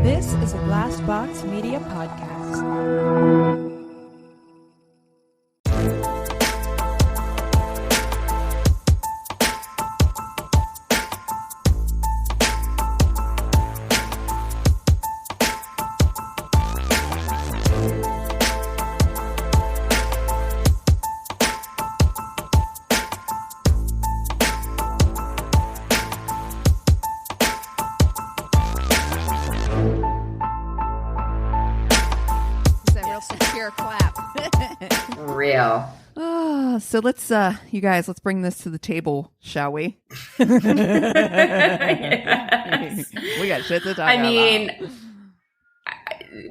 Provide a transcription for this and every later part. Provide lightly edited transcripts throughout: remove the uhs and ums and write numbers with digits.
This is a Glassbox Media podcast. So let's, you guys, let's bring this to the table, shall we? Yes. We got shit to talk about.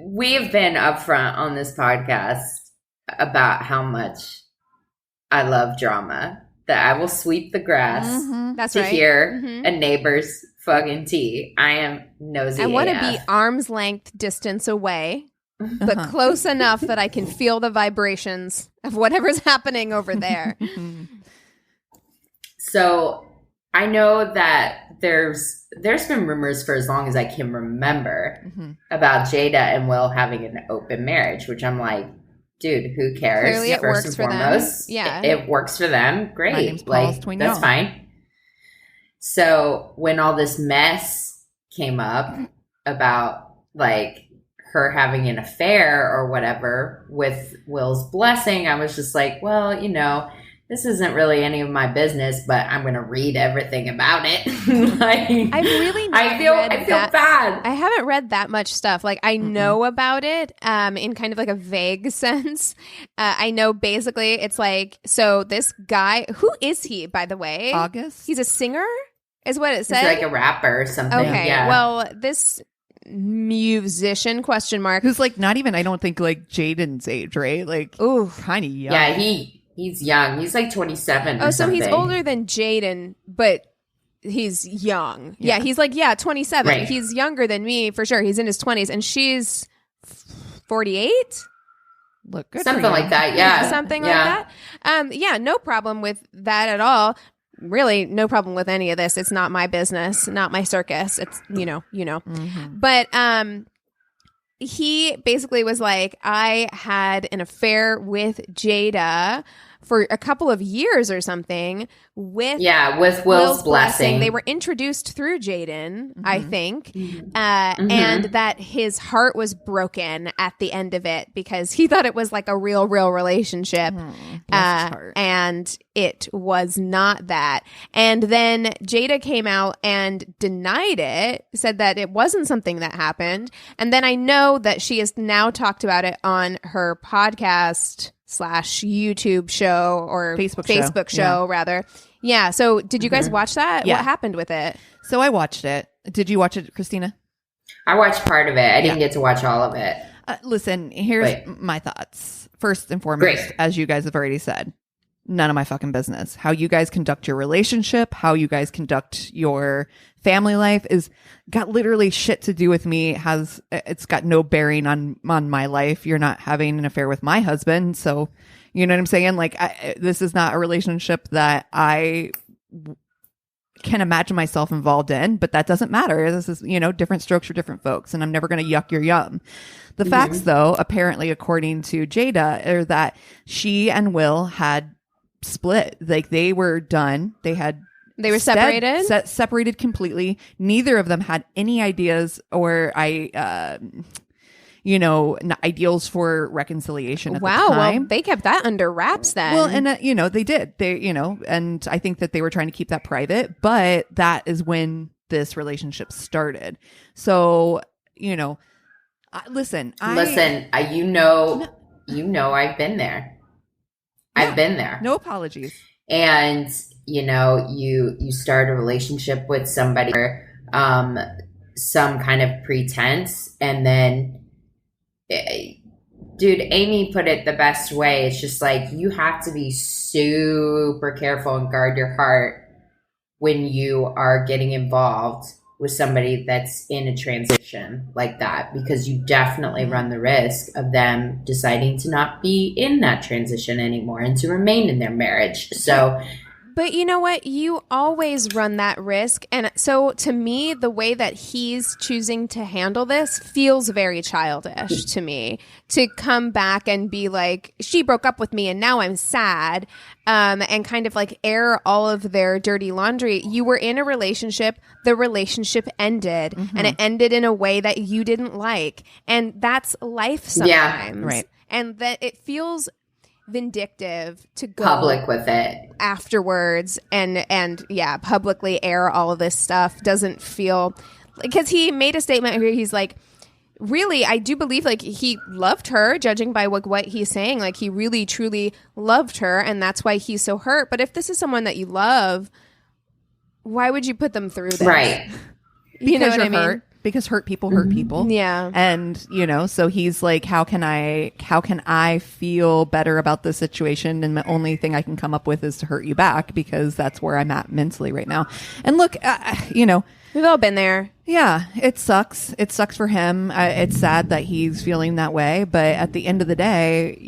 We've been upfront on this podcast about how much I love drama, that I will sweep the grass That's to right. hear a neighbor's fucking tea. I am nosy. I want to AF. be arm's length distance away, but close enough that I can feel the vibrations of whatever's happening over there. So I know that there's been rumors for as long as I can remember about Jada and Will having an open marriage, which I'm like, dude, who cares? Clearly it First works and for them. foremost, Yeah. it works for them. Great. My name's Paul, like, as we that's know. fine. So when all this mess came up about like her having an affair or whatever with Will's blessing, I was just like, well, you know, this isn't really any of my business, but I'm going to read everything about it. Like, I've really not I feel bad. I haven't read that much stuff. Like, I know about it in kind of like a vague sense. I know basically it's like, so this guy, who is he, by the way? August? He's a singer, is what it said? He's like a rapper or something. Okay, Yeah. well, this musician, question mark. Who's like not even, I don't think, like Jaden's age, right? Like, Ooh. kind of young. Yeah, he's young. He's like 27 or Oh, so something. he's older than Jaden, but he's young. Yeah, he's like, 27. Right. He's younger than me for sure. He's in his 20s, and she's 48? Look good. Something for you. like that, yeah. Something like that. Yeah, no problem with that at all. Really, no problem with any of this. It's not my business, not my circus. It's, you know. But he basically was like, I had an affair with Jada for a couple of years or something with Will's blessing. They were introduced through Jaden, I think, and that his heart was broken at the end of it because he thought it was like a real relationship, Bless his heart. and it was not that. And then Jada came out and denied it, said that it wasn't something that happened. And then I know that she has now talked about it on her podcast / YouTube show or Facebook show rather. Yeah. So did you guys watch that? Yeah. What happened with it? So I watched it. Did you watch it, Christina? I watched part of it. I didn't get to watch all of it. Listen, here's my thoughts. First and foremost, Great. as you guys have already said, none of my fucking business. How you guys conduct your relationship, how you guys conduct your family life is got literally shit to do with me. It's got no bearing on my life. You're not having an affair with my husband. So, you know what I'm saying? Like, this is not a relationship that I can imagine myself involved in, but that doesn't matter. This is, different strokes for different folks, and I'm never going to yuck your yum. The facts, though, apparently, according to Jada, are that she and Will had split. Like, they were done. They were separated? Separated completely. Neither of them had any ideas or ideals for reconciliation at the time. Well, they kept that under wraps then. Well, and they did. And I think that they were trying to keep that private, but that is when this relationship started. So, listen, I've been there. I've been there. Mm-hmm. No apologies. And, you start a relationship with somebody, some kind of pretense, and then, dude, Amy put it the best way. It's just like, you have to be super careful and guard your heart when you are getting involved with somebody that's in a transition like that, because you definitely run the risk of them deciding to not be in that transition anymore and to remain in their marriage. So But you know what? You always run that risk. And so to me, the way that he's choosing to handle this feels very childish to me. To come back and be like, she broke up with me and now I'm sad, and kind of like air all of their dirty laundry. You were in a relationship. The relationship ended, and it ended in a way that you didn't like. And that's life sometimes. Yeah, right. And that it feels vindictive to go public with it afterwards and publicly air all of this stuff. Doesn't feel, because he made a statement where he's like, really, I do believe like he loved her, judging by what he's saying. Like he really truly loved her, and that's why he's so hurt. But if this is someone that you love, why would you put them through this? Right. You know what I mean? Hurt. Because hurt people hurt people. Yeah. And, so he's like, how can I feel better about this situation? And the only thing I can come up with is to hurt you back, because that's where I'm at mentally right now. And look, we've all been there. Yeah, it sucks. It sucks for him. It's sad that he's feeling that way. But at the end of the day,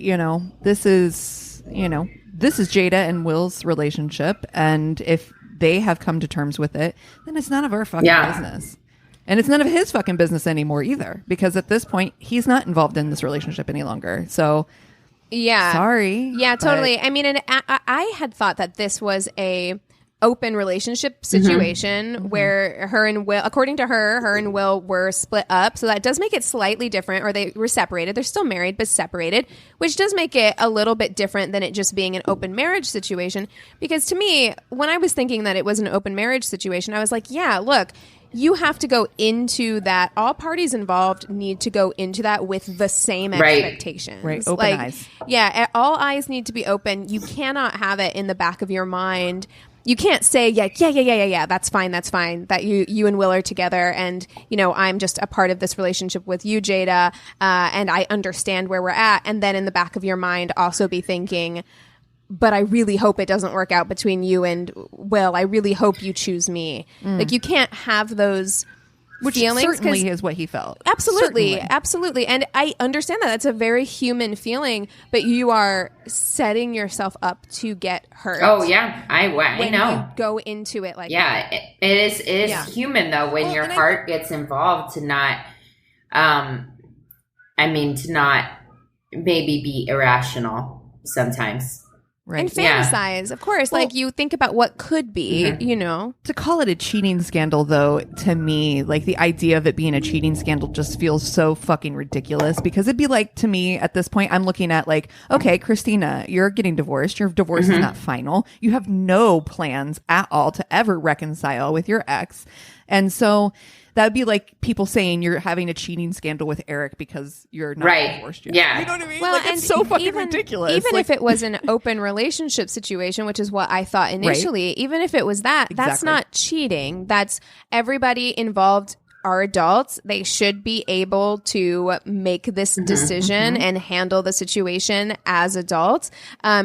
this is Jada and Will's relationship. And if they have come to terms with it, then it's none of our fucking business. And it's none of his fucking business anymore either, because at this point, he's not involved in this relationship any longer. So, yeah, sorry. Yeah, totally. I mean, and I had thought that this was a open relationship situation where her and Will, according to her and Will were split up. So that does make it slightly different, or they were separated. They're still married, but separated, which does make it a little bit different than it just being an open marriage situation. Because to me, when I was thinking that it was an open marriage situation, I was like, yeah, look, you have to go into that. All parties involved need to go into that with the same expectations. Right. Open eyes. Yeah. All eyes need to be open. You cannot have it in the back of your mind. You can't say, yeah, that's fine. That you and Will are together, and, I'm just a part of this relationship with you, Jada, and I understand where we're at. And then in the back of your mind also be thinking, but I really hope it doesn't work out between you and Will. I really hope you choose me. Like, you can't have those feelings. Certainly is what he felt. Absolutely. And I understand that. That's a very human feeling, but you are setting yourself up to get hurt. Oh, yeah. I when know. you go into it like that. Yeah, it is human, though, when your heart gets involved, to not, to not maybe be irrational sometimes. Right. And fantasize, of course. Well, like, you think about what could be, To call it a cheating scandal, though, to me, like, the idea of it being a cheating scandal just feels so fucking ridiculous, because it'd be like, to me, at this point, I'm looking at like, okay, Christina, you're getting divorced. Your divorce is not final. You have no plans at all to ever reconcile with your ex. And so that would be like people saying you're having a cheating scandal with Eric because you're not divorced yet. Yeah. You know what I mean? Well, like, it's so fucking ridiculous. Even if it was an open relationship situation, which is what I thought initially, even if it was that, that's not cheating. That's everybody involved are adults. They should be able to make this decision and handle the situation as adults.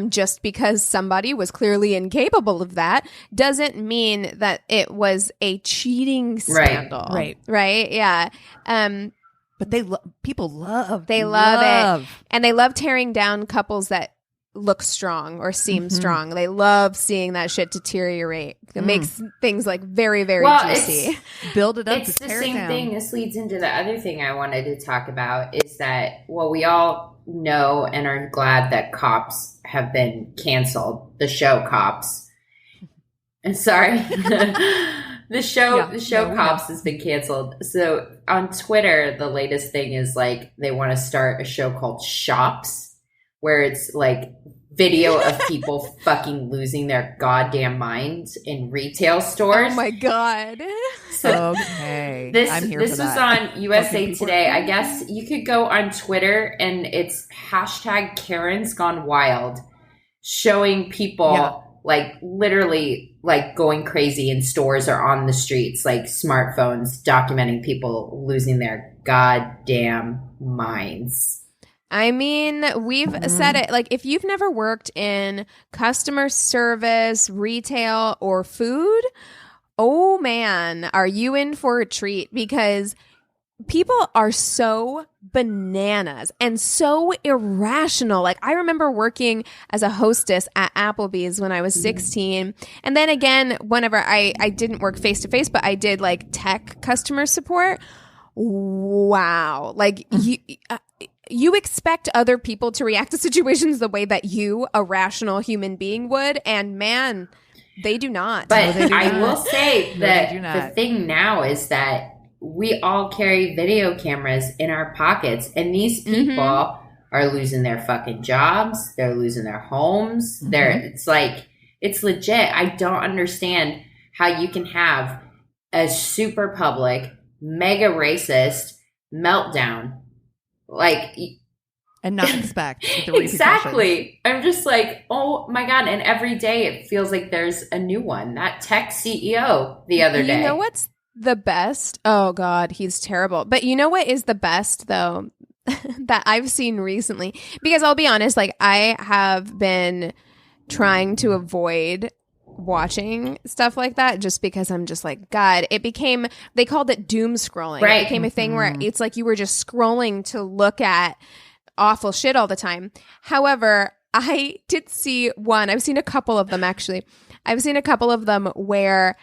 Just because somebody was clearly incapable of that doesn't mean that it was a cheating scandal. Right. Yeah. But people love it. And they love tearing down couples that look strong or seem strong. They love seeing that shit deteriorate. It makes things like very, very juicy. Build it up. It's the same thing. This leads into the other thing I wanted to talk about, is that, we all know and are glad that Cops have been canceled. The show Cops. And sorry. The show Cops has been canceled. So on Twitter, the latest thing is like they want to start a show called Shops, where it's like video of people fucking losing their goddamn minds in retail stores. Oh my God. So, okay. I'm here for that. This was on USA Today. I guess you could go on Twitter and it's hashtag Karen's Gone Wild, showing people like literally like going crazy in stores or on the streets, like smartphones, documenting people losing their goddamn minds. I mean, we've said it, like, if you've never worked in customer service, retail, or food, oh man, are you in for a treat? Because people are so bananas and so irrational. Like, I remember working as a hostess at Applebee's when I was 16. And then again, whenever I didn't work face to face, but I did like tech customer support. Wow. Like you expect other people to react to situations the way that you, a rational human being, would. And man, they do not. But No, I will say that the thing now is that we all carry video cameras in our pockets, and these people are losing their fucking jobs. They're losing their homes. It's like, it's legit. I don't understand how you can have a super public, mega racist meltdown. Like, and not expect the repercussions. Exactly. I'm just like, oh my God. And every day it feels like there's a new one. That tech CEO the other day. You know what's the best? Oh God, he's terrible. But you know what is the best though that I've seen recently? Because I'll be honest, like, I have been trying to avoid watching stuff like that just because I'm just like, God, they called it doom scrolling. Right. It became a thing where it's like you were just scrolling to look at awful shit all the time. However, I did see one. I've seen a couple of them, actually. I've seen a couple of them where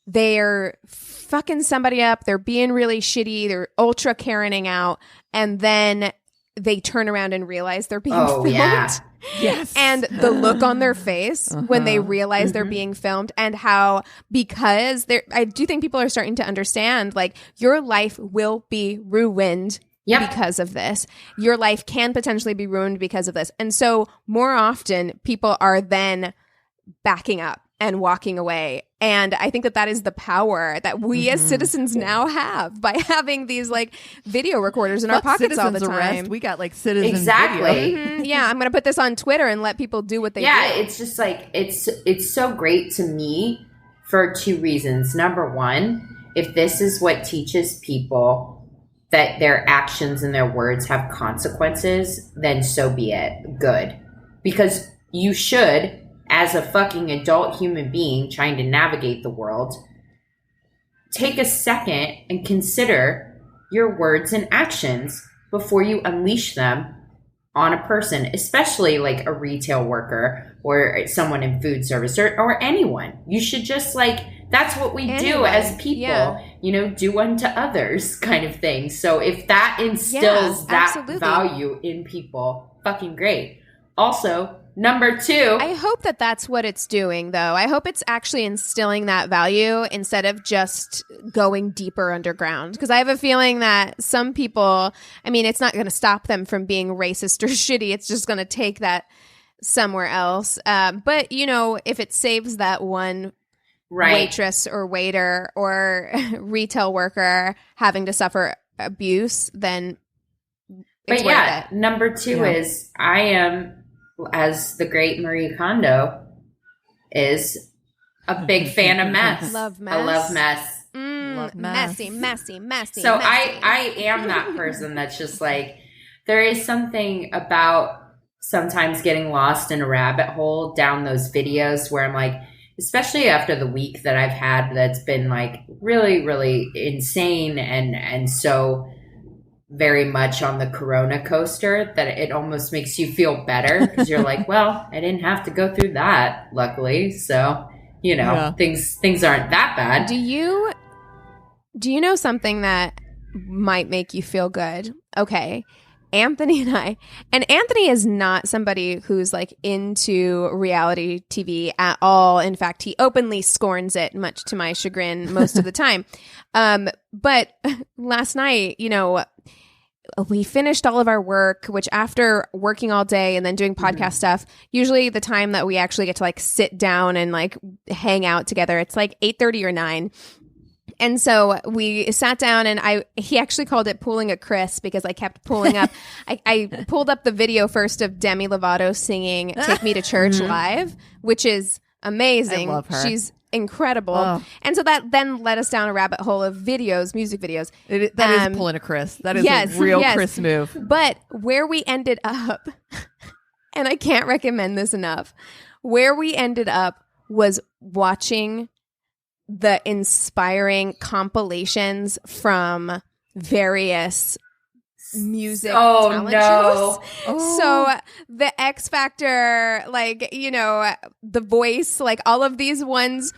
they're fucking somebody up. They're being really shitty. They're ultra Karening out. And then they turn around and realize they're being filmed. Yeah. Yes. And the look on their face when they realize they're being filmed, and how, because I do think people are starting to understand, like, your life will be ruined because of this. Your life can potentially be ruined because of this. And so more often people are then backing up and walking away. And I think that is the power that we as citizens now have by having these like video recorders in our pockets all the time. Arrest. We got like citizen Exactly. video. Yeah, I'm going to put this on Twitter and let people do what they do. Yeah, it's just like, it's so great to me for two reasons. Number one, if this is what teaches people that their actions and their words have consequences, then so be it. Good. Because you should, as a fucking adult human being trying to navigate the world, take a second and consider your words and actions before you unleash them on a person, especially like a retail worker or someone in food service or anyone. You should just like, that's what we do as people, you know, do unto others kind of thing. So if that instills that value in people, fucking great. Also, number two, I hope that that's what it's doing, though. I hope it's actually instilling that value instead of just going deeper underground. Because I have a feeling that some people, I mean, it's not going to stop them from being racist or shitty. It's just going to take that somewhere else. But, you know, if it saves that one waitress or waiter or retail worker having to suffer abuse, then it's worth it. Number two is, I am, as the great Marie Kondo is, a big fan of mess. Love mess. I love mess. Love mess. Messy. So I am that person that's just like, there is something about sometimes getting lost in a rabbit hole down those videos where I'm like, especially after the week that I've had that's been like really, really insane and so very much on the Corona coaster that it almost makes you feel better because you're like, well, I didn't have to go through that, luckily. So, you know, things aren't that bad. Do you know something that might make you feel good? Okay. Anthony and Anthony is not somebody who's like into reality TV at all. In fact, he openly scorns it, much to my chagrin most of the time. But last night, you know, we finished all of our work, which after working all day and then doing podcast stuff, usually the time that we actually get to like sit down and like hang out together, it's like 8:30 or 9. And so we sat down and he actually called it pulling a Chris because I kept pulling up. I pulled up the video first of Demi Lovato singing Take Me to Church live, which is amazing. I love her. She's incredible. Oh. And so that then led us down a rabbit hole of videos, music videos. That is pulling a Chris. That is a real Chris move. But where we ended up, and I can't recommend this enough, where we ended up was watching the inspiring compilations from various music talent shows. So the X Factor, like, you know, The Voice, like all of these ones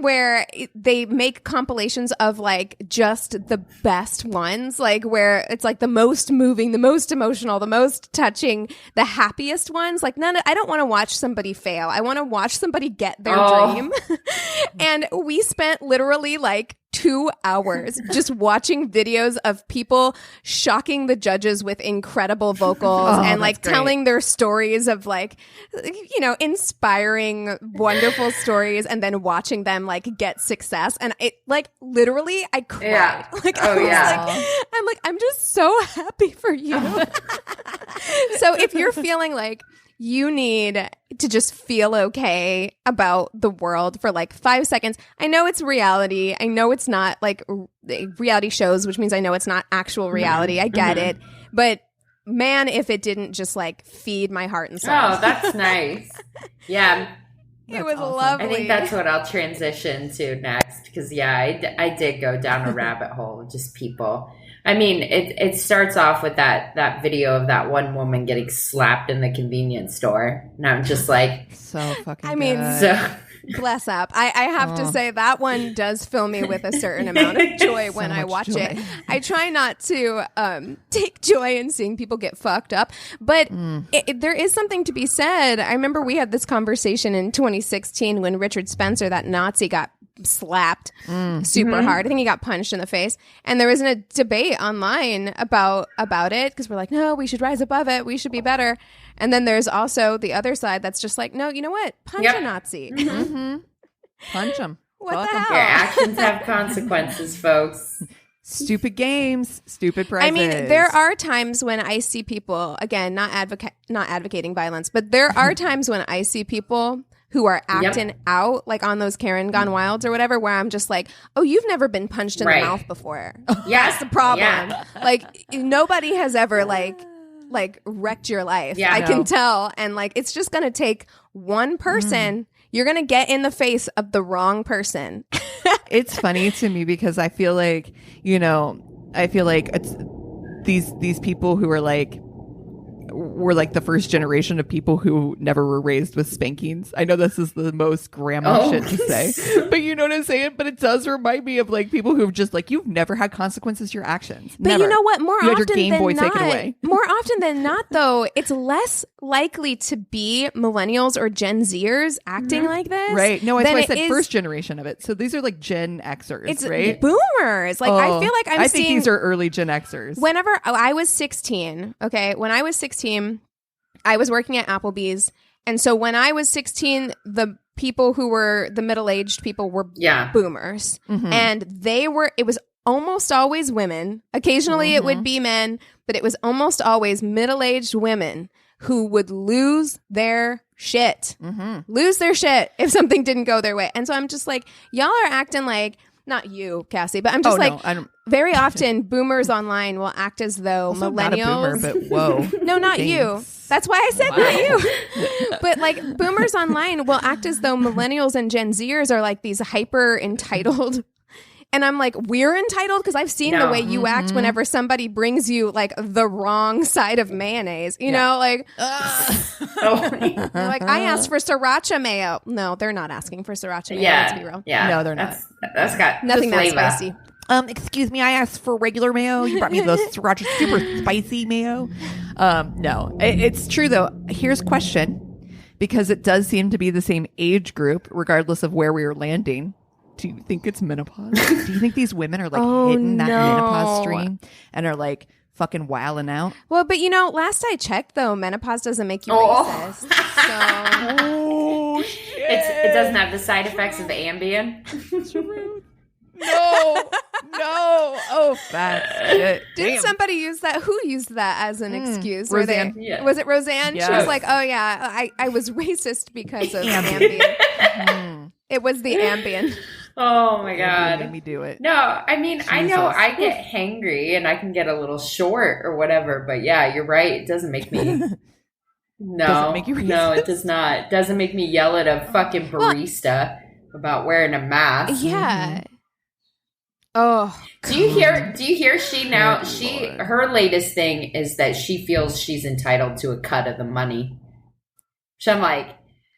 where they make compilations of like just the best ones, like where it's like the most moving, the most emotional, the most touching, the happiest ones. Like I don't want to watch somebody fail. I want to watch somebody get their dream. And we spent literally like 2 hours just watching videos of people shocking the judges with incredible vocals and like telling their stories of like, you know, inspiring, wonderful stories, and then watching them like get success. And it like literally I cried. Yeah. Like, I'm just so happy for you. So if you're feeling like you need to just feel okay about the world for like 5 seconds. I know it's reality. I know it's not like reality shows, which means I know it's not actual reality. I get it. But man, if it didn't just like feed my heart and soul. Oh, that's nice. Yeah. It was lovely. I think that's what I'll transition to next because, yeah, I did go down a rabbit hole of just people. I mean, it starts off with that video of that one woman getting slapped in the convenience store. And I'm just like... So fucking bless up. I have to say that one does fill me with a certain amount of joy when I watch it. I try not to take joy in seeing people get fucked up, but there is something to be said. I remember we had this conversation in 2016 when Richard Spencer, that Nazi, got slapped super hard. I think he got punched in the face, and there was a debate online about it because we're like, no, we should rise above it, we should be better. And then there's also the other side that's just like, no, you know what, punch a Nazi. Punch him. What the hell? Your actions have consequences, folks. Stupid games, stupid prizes. I mean, there are times when I see people, again, not advocating violence, but there are times when I see people who are acting out, like on those Karen Gone Wilds or whatever, where I'm just like, oh, you've never been punched in the mouth before. That's the problem. Yeah. Like, nobody has ever like wrecked your life. I can tell. And like, it's just going to take one person. You're going to get in the face of the wrong person. It's funny to me because I feel like, you know, it's these people who are like, we're like the first generation of people who never were raised with spankings. I know this is the most grandma shit to say, but you know what I'm saying? But it does remind me of like people who've just like, you've never had consequences to your actions. But never. You know what? More often than not, though, it's less likely to be millennials or Gen Zers acting like this. Right. No, that's why I said first generation of it. So these are like Gen Xers, it's right? Boomers. Like, I feel like I think these are early Gen Xers. Whenever I was 16, when I was 16, I was working at Applebee's. And so when I was 16, the people who were the middle-aged people were boomers. And it was almost always women. Occasionally it would be men, but it was almost always middle-aged women who would lose their shit. Lose their shit if something didn't go their way. And so I'm just like, y'all are acting like, not you, Cassie, but I'm just very often boomers online will act as though also millennials. Not a boomer, but whoa. No, not you. That's why I said not you. But like boomers online will act as though millennials and Gen Zers are like these hyper entitled. And I'm like, we're entitled because I've seen the way you act whenever somebody brings you like the wrong side of mayonnaise. You know, like, like I asked for sriracha mayo. No, they're not asking for sriracha mayo. Let's be real. Yeah, no, they're not. That's got nothing that flavor. spicy. Excuse me, I asked for regular mayo. You brought me the sriracha super spicy mayo. No, it's true though. Here's a question, because it does seem to be the same age group, regardless of where we are landing. Do you think it's menopause? Do you think these women are like hitting that menopause stream and are like fucking wilding out? Well, but you know, last I checked though, menopause doesn't make you racist. So shit. It doesn't have the side effects of Ambien. No. Oh, fat shit. Didn't somebody use that? Who used that as an excuse? Roseanne. Was it Roseanne? Yes. She was like, oh yeah, I was racist because of Ambien. It was the Ambien. Oh my God. Made me do it. No, I mean, Jesus. I know I get hangry and I can get a little short or whatever, but yeah, you're right. It doesn't make me. No, doesn't make you racist? No, it does not. It doesn't make me yell at a fucking barista about wearing a mask. Yeah. Oh, do you hear she now, Lord. her latest thing is that she feels she's entitled to a cut of the money. So I'm like,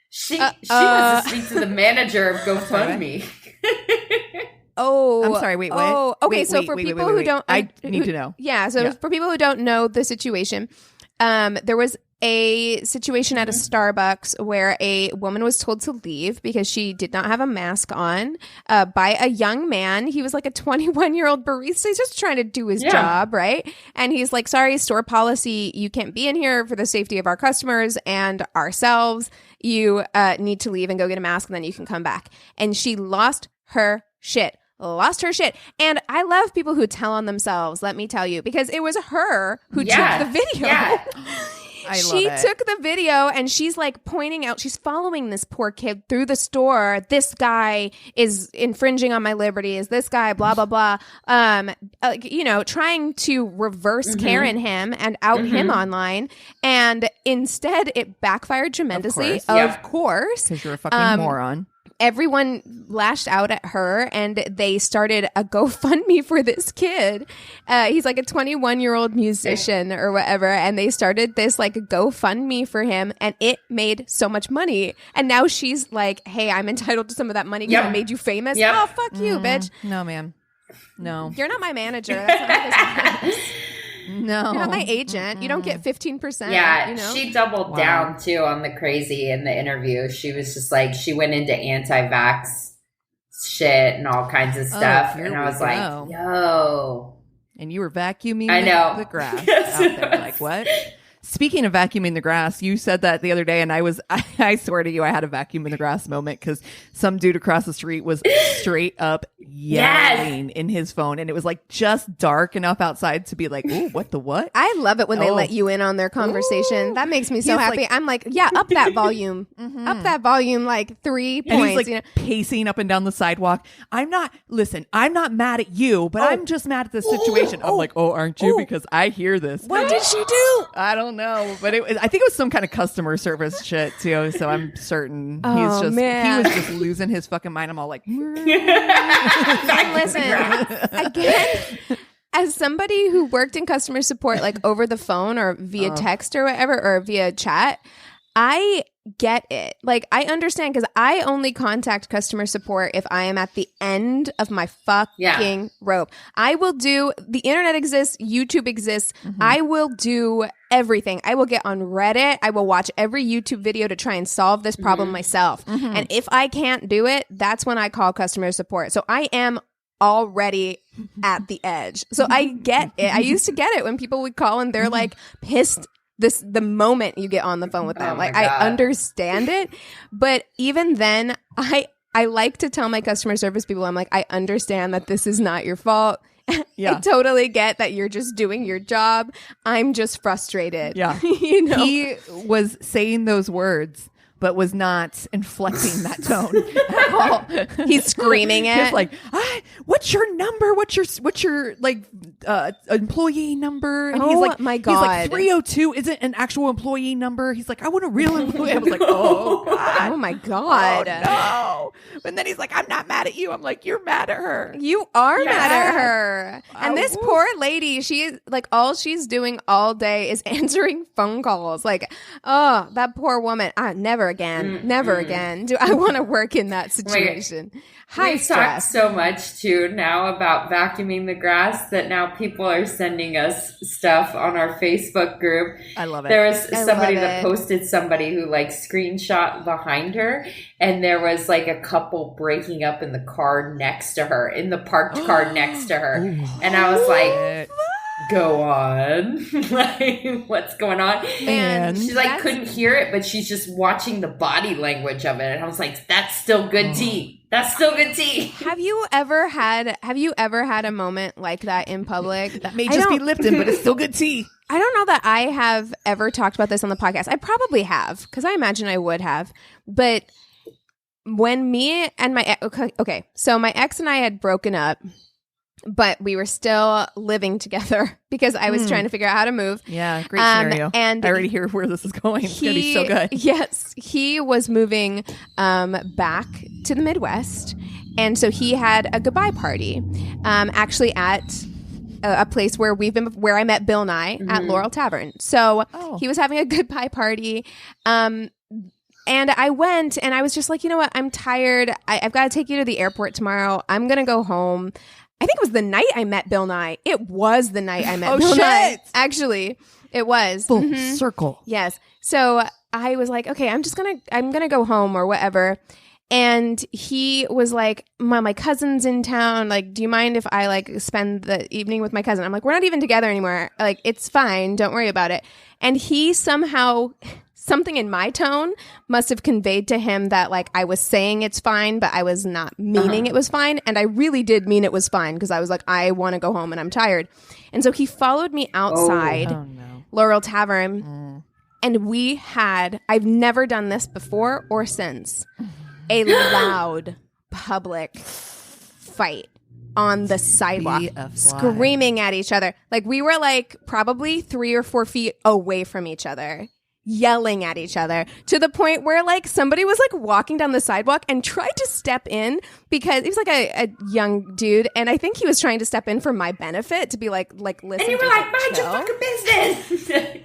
she wants to speak to the manager of GoFundMe. Oh, I'm sorry. Wait, what? Oh, okay. Wait, so wait, for wait, people wait, who wait. don't, I need to know. Yeah. So for people who don't know the situation, there was a situation at a Starbucks where a woman was told to leave because she did not have a mask on by a young man. He was like a 21-year-old barista. He's just trying to do his job, right? And he's like, sorry, store policy, you can't be in here for the safety of our customers and ourselves. You need to leave and go get a mask and then you can come back. And she lost her shit. And I love people who tell on themselves, let me tell you, because it was her who took the video. Yeah. She took the video and she's like pointing out, she's following this poor kid through the store. This guy is infringing on my liberties. This guy, blah, blah, blah. Trying to reverse Karen him and out him online. And instead it backfired tremendously. Of course. Because you're a fucking moron. Everyone lashed out at her and they started a GoFundMe for this kid. He's like a 21-year-old musician or whatever. And they started this like GoFundMe for him and it made so much money. And now she's like, hey, I'm entitled to some of that money because I made you famous. Yep. Oh, fuck you, bitch. No, ma'am. No. You're not my manager. That's not how this works. No. You're not my agent. You don't get 15%. Yeah, you know? she doubled down too on the crazy in the interview. She was just like, she went into anti-vax shit and all kinds of stuff. And I was like, yo. And you were vacuuming the grass Yes. out there. Like, what? Speaking of vacuuming the grass, you said that the other day, and I swear to you, I had a vacuum in the grass moment because some dude across the street was straight up yelling in his phone, and it was like just dark enough outside to be like, ooh, what the what? I love it when they let you in on their conversation. That makes me so happy. I'm like, yeah, up that volume. Up that volume like 3 points. And he's like pacing up and down the sidewalk. I'm not mad at you, but I'm just mad at the situation. I'm like, oh, aren't you? Because I hear this. What did she do? I don't know, but I think it was some kind of customer service shit too. So I'm certain he was just losing his fucking mind. I'm all like, listen, again, as somebody who worked in customer support, like over the phone or via text or whatever, or via chat, I get it. Like, I understand because I only contact customer support if I am at the end of my fucking rope. I will do, the internet exists, YouTube exists. I will do everything. I will get on Reddit. I will watch every YouTube video to try and solve this problem myself. And if I can't do it, that's when I call customer support. So I am already at the edge. So I get it. I used to get it when people would call and they're like pissed the moment you get on the phone with them. Like, I understand it. But even then, I like to tell my customer service people, I'm like, I understand that this is not your fault. I totally get that you're just doing your job. I'm just frustrated. Yeah. You know? He was saying those words, but was not inflecting that tone at all. He's screaming it. He's like, what's your number? What's your like employee number? And he's like, my God. He's like, 302 isn't an actual employee number. He's like, I want a real employee. I was like, oh God. Oh my God. Oh, no. And then he's like, I'm not mad at you. I'm like, you're mad at her. You are mad at her. And this poor lady, she is like, all she's doing all day is answering phone calls. Like, oh, that poor woman. Never again do I want to work in that situation. We've talked so much too now about vacuuming the grass that now people are sending us stuff on our Facebook group. I love it. There was somebody that posted somebody who like screenshot behind her, and there was like a couple breaking up in the car next to her, in the parked car next to her. And I was like, go on. Like, what's going on? And she's like, couldn't hear it, but she's just watching the body language of it. And I was like, that's still good tea. That's still good tea. Have you ever had a moment like that in public? That may just be Lipton, but it's still good tea. I don't know that I have ever talked about this on the podcast. I probably have, because I imagine I would have. But when me and my so my ex and I had broken up, but we were still living together because I was trying to figure out how to move. Yeah, great scenario. And I already hear where this is going. It's going to be so good. Yes, he was moving back to the Midwest, And so he had a goodbye party, actually at a place where I met Bill Nye at Laurel Tavern. So he was having a goodbye party. And I went and I was just like, you know what? I'm tired. I've got to take you to the airport tomorrow. I'm going to go home. I think it was the night I met Bill Nye. It was the night I met Bill Nye. Actually, it was. Full circle. Yes. So I was like, okay, I'm going to go home or whatever. And he was like, my cousin's in town. Like, do you mind if I like spend the evening with my cousin? I'm like, we're not even together anymore. Like, it's fine. Don't worry about it. And he somehow, something in my tone must have conveyed to him that like I was saying it's fine, but I was not meaning it was fine. And I really did mean it was fine because I was like, I want to go home and I'm tired. And so he followed me outside Laurel Tavern. And I've never done this before or since, a loud public fight on the sidewalk, screaming at each other. Like we were like probably 3 or 4 feet away from each other, yelling at each other to the point where like somebody was like walking down the sidewalk and tried to step in because he was like a young dude. And I think he was trying to step in for my benefit to be like, listen. And you were like, mind your fucking business.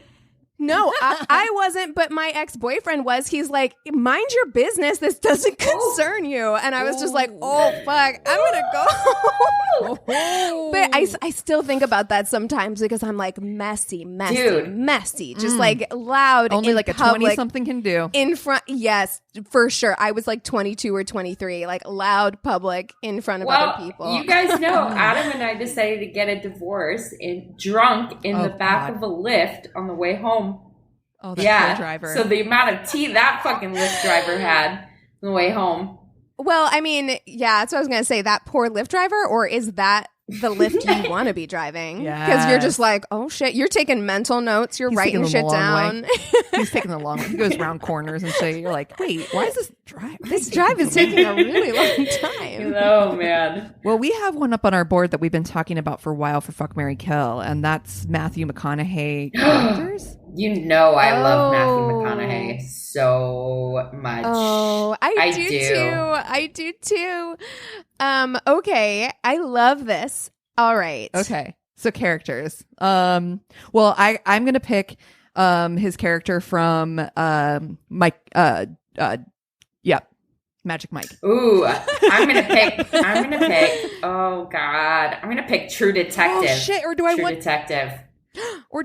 No, I wasn't, but my ex-boyfriend was. He's like, mind your business. This doesn't concern you. And I was just like, oh, fuck, I'm going to go. But I still think about that sometimes because I'm like messy, just like loud. Only like public, a 20-something can do. In front, yes, for sure. I was like 22 or 23, like loud public in front of other people. You guys know Adam and I decided to get a divorce drunk in the back of a Lyft on the way home. Oh, that poor driver. So the amount of tea that fucking Lyft driver had on the way home. Well, I mean, yeah, that's what I was going to say. That poor Lyft driver, or is that the Lyft you want to be driving? Because you're just like, oh shit, you're taking mental notes. You're writing shit down. He's taking the long way. He goes around corners and shit. You're like, wait, why is this drive? This drive is taking a really long time. Oh, man. Well, we have one up on our board that we've been talking about for a while for Fuck, Marry, Kill, and that's Matthew McConaughey characters. You know I love Matthew McConaughey so much. Oh, I do too. Okay, I love this. All right. Okay, so characters. Well, I'm gonna pick his character from Mike. Magic Mike. Ooh, I'm gonna pick. Oh God, I'm gonna pick True Detective. Oh shit! Or do I want Detective? Or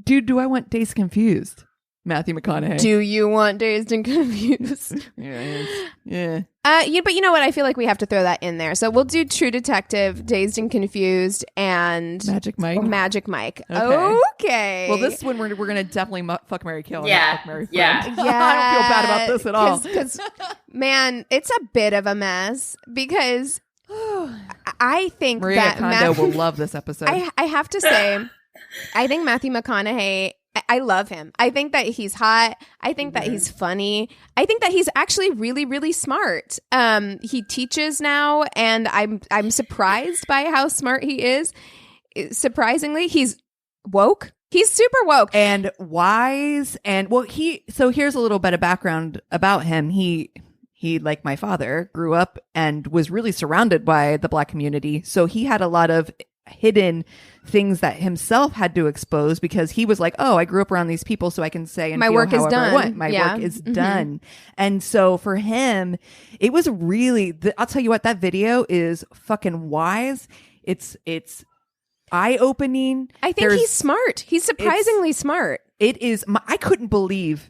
dude, do I want Dazed Confused? Matthew McConaughey. Do you want Dazed and Confused? Yeah. But you know what? I feel like we have to throw that in there. So we'll do True Detective, Dazed and Confused, and Magic Mike. Magic Mike. Okay. Well, this one we're gonna definitely fuck, marry, kill. Yeah. Fuck, marry, yeah. I don't feel bad about this at all. Because man, it's a bit of a mess because I think Maria that Kondo will love this episode. I have to say, I think Matthew McConaughey, I love him. I think that he's hot. I think that he's funny. I think that he's actually really, really smart. He teaches now, and I'm surprised by how smart he is. Surprisingly, he's woke. He's super woke and wise. And well, so here's a little bit of background about him. He, like my father, grew up and was really surrounded by the Black community. So he had a lot of hidden things that himself had to expose because he was like, oh, I grew up around these people, so I can say and my feel work is done. work is done. And so for him, it was really, I'll tell you what, that video is fucking wise. It's eye-opening. I think he's smart. He's surprisingly smart. It is. I couldn't believe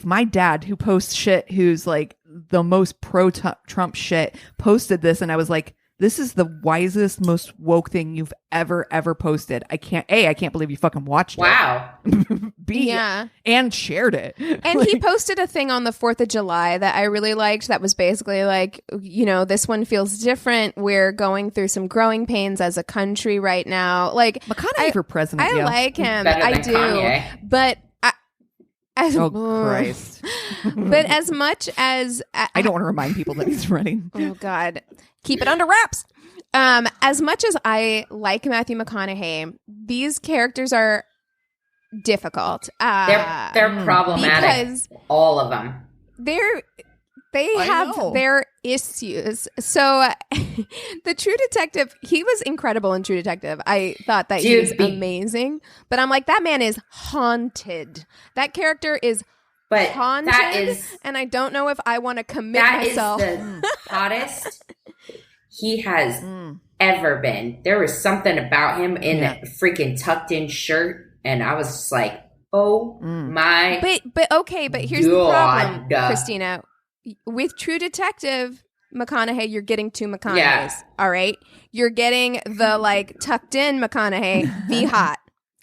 my dad, who posts shit, who's like the most pro-Trump shit, posted this, and I was like, this is the wisest, most woke thing you've ever posted. I can't believe you fucking watched it. Wow. And shared it. And he posted a thing on the 4th of July that I really liked that was basically like, you know, this one feels different. We're going through some growing pains as a country right now. Like McConaughey for president. I like him. I do. Kanye. But Christ. But as much as I don't want to remind people that he's running. Oh God. Keep it under wraps. As much as I like Matthew McConaughey, these characters are difficult. They're problematic. Because all of them. They're They have their issues. So the True Detective, he was incredible in True Detective. I thought that he was amazing. But I'm like, that man is haunted. That character is haunted. That is, and I don't know if I want to commit myself. That is the hottest he has ever been. There was something about him in a freaking tucked in shirt. And I was just like, oh my. But here's the problem, Christina. With True Detective McConaughey, you're getting two McConaugheys. Yeah. All right. You're getting the like tucked in McConaughey, the hot,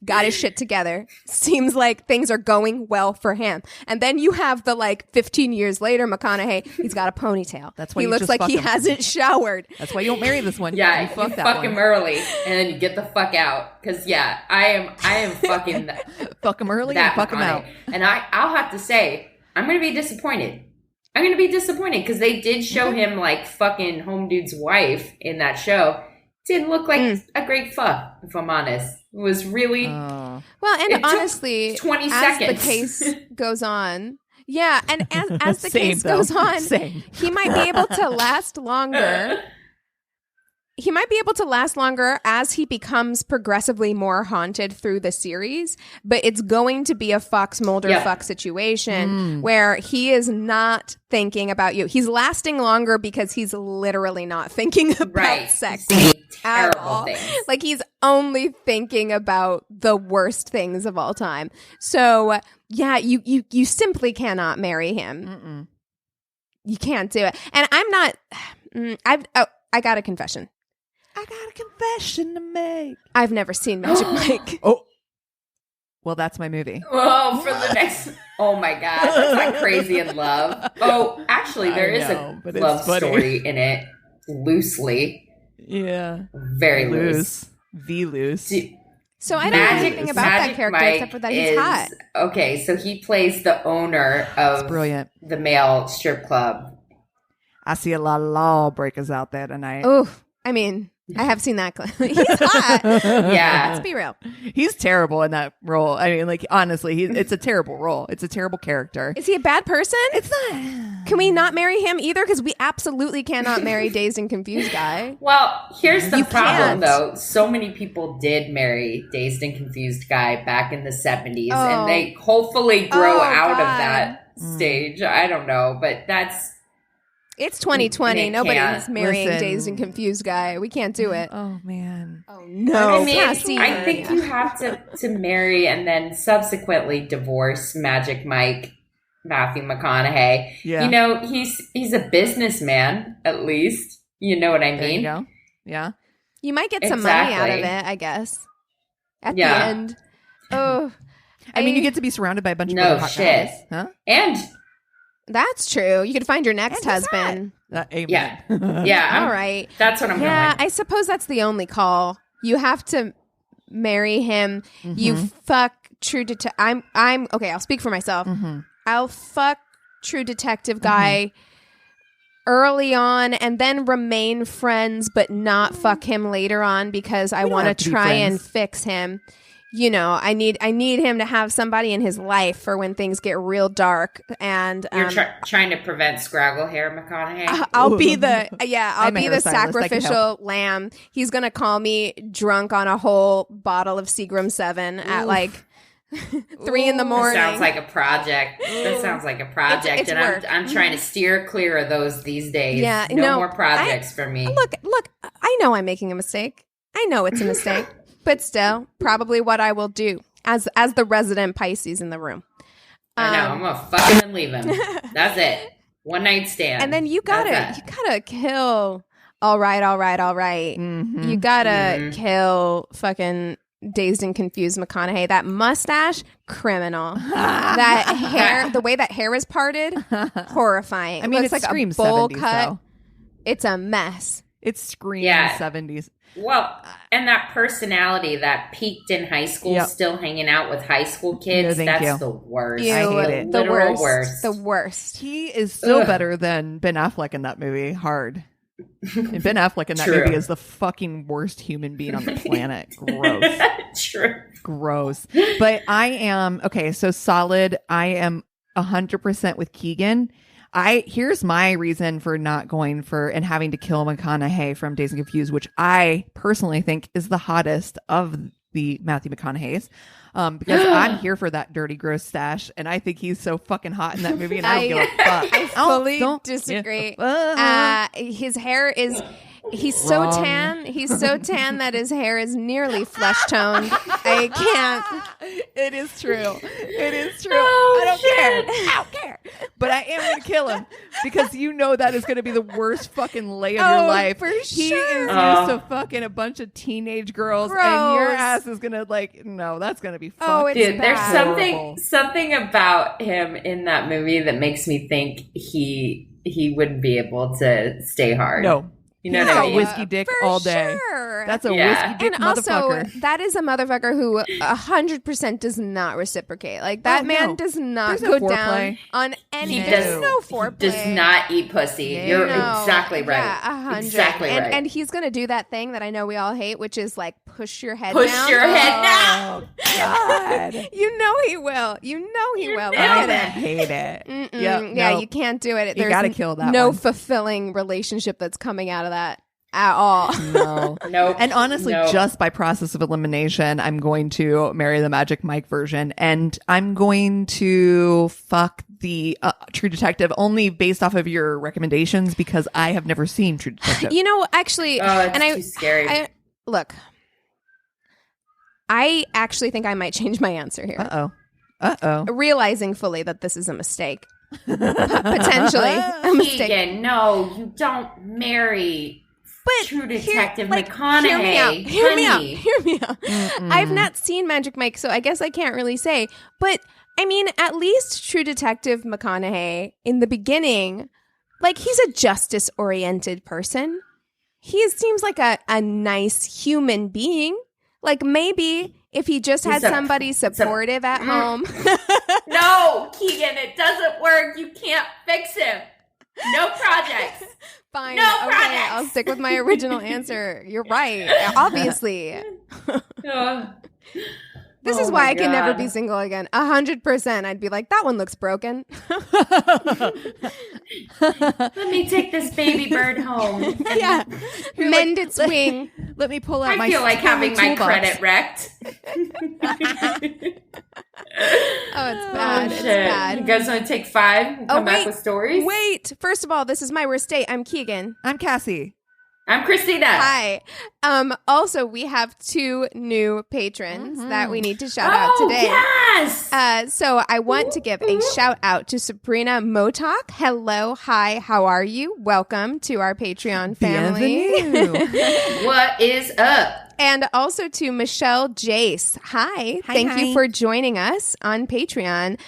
got his shit together. Seems like things are going well for him. And then you have the like 15 years later McConaughey, he's got a ponytail. That's why he looks like he hasn't showered. That's why you don't marry this one. Yeah, you fuck him early and then you get the fuck out. Because I am fucking fuck him early and fuck him out. And I'll have to say, I'm going to be disappointed. I'm going to be disappointed because they did show him like fucking home dude's wife in that show. Didn't look like a great fuck, if I'm honest. It was really... Well, and honestly, 20 seconds. As the case goes on... Yeah, and as the case goes on, he might be able to last longer. He might be able to last longer as he becomes progressively more haunted through the series, but it's going to be a Fox Mulder fuck situation where he is not thinking about you. He's lasting longer because he's literally not thinking about sex at all. Like he's only thinking about the worst things of all time. So yeah, you simply cannot marry him. You can't do it. And I'm not. I got a confession. I got a confession to make. I've never seen Magic Mike. Oh. Well, that's my movie. Oh, for the next... Oh, my God. That's like Crazy in Love. Oh, actually, there is a love story in it. Loosely. Yeah. Very loose. Loose. So I don't know anything about that character except for that he's hot. Okay, so he plays the owner of the male strip club. I see a lot of lawbreakers out there tonight. Oh, I mean... I have seen that clip. He's hot. Yeah. Let's be real. He's terrible in that role. I mean, like, honestly, it's a terrible role. It's a terrible character. Is he a bad person? It's not. Can we not marry him either? Because we absolutely cannot marry Dazed and Confused guy. Well, here's the problem, though. So many people did marry Dazed and Confused guy back in the 70s, and they hopefully grow out of that stage. I don't know, but that's... It's 2020. Nobody's marrying Dazed and Confused guy. We can't do it. Oh, man. Oh, no. I mean, I think you have to marry and then subsequently divorce Magic Mike, Matthew McConaughey. Yeah. You know, he's a businessman, at least. You know what I mean? There you go. Yeah. You might get some money out of it, I guess. At the end. Oh. I mean, you get to be surrounded by a bunch of other hot guys. Huh? And... That's true. You could find your next husband. Yeah. All right. That's what I'm going. Yeah, I suppose that's the only call. You have to marry him. You fuck True Detective. I'm okay. I'll speak for myself. I'll fuck True Detective guy early on and then remain friends, but not fuck him later on because I want to try and fix him. You know, I need him to have somebody in his life for when things get real dark. And you're trying to prevent scraggle hair, McConaughey. I'll be the sacrificial lamb. He's gonna call me drunk on a whole bottle of Seagram 7 at like 3 in the morning. That sounds like a project. It's and work. I'm trying to steer clear of those these days. Yeah, no more projects for me. Look, I know I'm making a mistake. I know it's a mistake. But still, probably what I will do as the resident Pisces in the room. I know. I'm gonna fucking leave him. That's it. One night stand. And then you gotta kill. All right. You gotta kill fucking Dazed and Confused McConaughey. That mustache, criminal. That hair, the way that hair is parted, horrifying. I mean, it looks like a bowl 70s, cut. Though. It's a mess. It screams 70s. Well, and that personality that peaked in high school, still hanging out with high school kids, that's the worst. I hate it. The worst. The worst. He is still better than Ben Affleck in that movie, hard. And Ben Affleck in that movie is the fucking worst human being on the planet. Gross. True. Gross. But I am, so solid. I am 100% with Keegan. Here's my reason for not going for and having to kill McConaughey from Dazed and Confused, which I personally think is the hottest of the Matthew McConaughey's. Because I'm here for that dirty, gross stash, and I think he's so fucking hot in that movie, and I don't give a fuck. I fully disagree. His hair is... He's so tan. He's so tan that his hair is nearly flesh toned. I can't. It is true. It is true. I don't care. But I am going to kill him because you know that is going to be the worst fucking lay of your life. For He sure. is used to fucking a bunch of teenage girls, and your Gross. ass is going to no, that's going to be Oh, fucking it's Dude, there's bad. something about him in that movie that makes me think he wouldn't be able to stay hard. No. You know He's what I got mean? whiskey dick For all day. sure. That's a Yeah. whiskey dick And also, motherfucker. that is a motherfucker who 100% does not reciprocate. Like, that man no. does not There's no go down foreplay. on any. He There's does- no foreplay. Does not eat pussy. You're No. exactly right. Yeah, 100. Exactly right. And he's going to do that thing that I know we all hate, which is like push your head Push down. your head down. Oh, God. You know he will. You know he will. Look nailed at I it. hate it. Mm-mm. Yep, Yeah, no. you can't do it. You There's gotta kill that no one. fulfilling relationship that's coming out of that at all. No. Nope. And honestly, Nope. just by process of elimination, I'm going to marry the Magic Mike version, and I'm going to fuck the True Detective only based off of your recommendations because I have never seen True Detective. You know, actually, it's and too scary. Look, I actually think I might change my answer here. Realizing fully that this is a mistake. Potentially a mistake. Keegan, no, you don't marry True Detective like, McConaughey. Hear me out. honey. Hear me out. I've not seen Magic Mike, so I guess I can't really say. But I mean, at least True Detective McConaughey in the beginning, like, he's a justice-oriented person. He seems like a nice human being. Like, maybe if he just had somebody supportive at home. No, Keegan, it doesn't work. You can't fix him. No projects. Fine. No okay, projects. I'll stick with my original answer. You're right. Obviously. This is why I can never be single again. 100%. I'd be like, that one looks broken. Let me take this baby bird home. Yeah. Mend its wing. Let me pull out my I feel like having my toolbox. credit wrecked. Oh, it's bad. It's Shit. bad. You guys want to take 5 and come back with stories? Wait. First of all, this is my worst date. I'm Keegan. I'm Cassie. I'm Christina. Hi. Also, we have 2 new patrons that we need to shout out today. Yes. So I want to give a shout out to Sabrina Motok. Hello. Hi. How are you? Welcome to our Patreon family. Bienvenue. What is up? And also to Michelle Jace. Hi. Thank you for joining us on Patreon.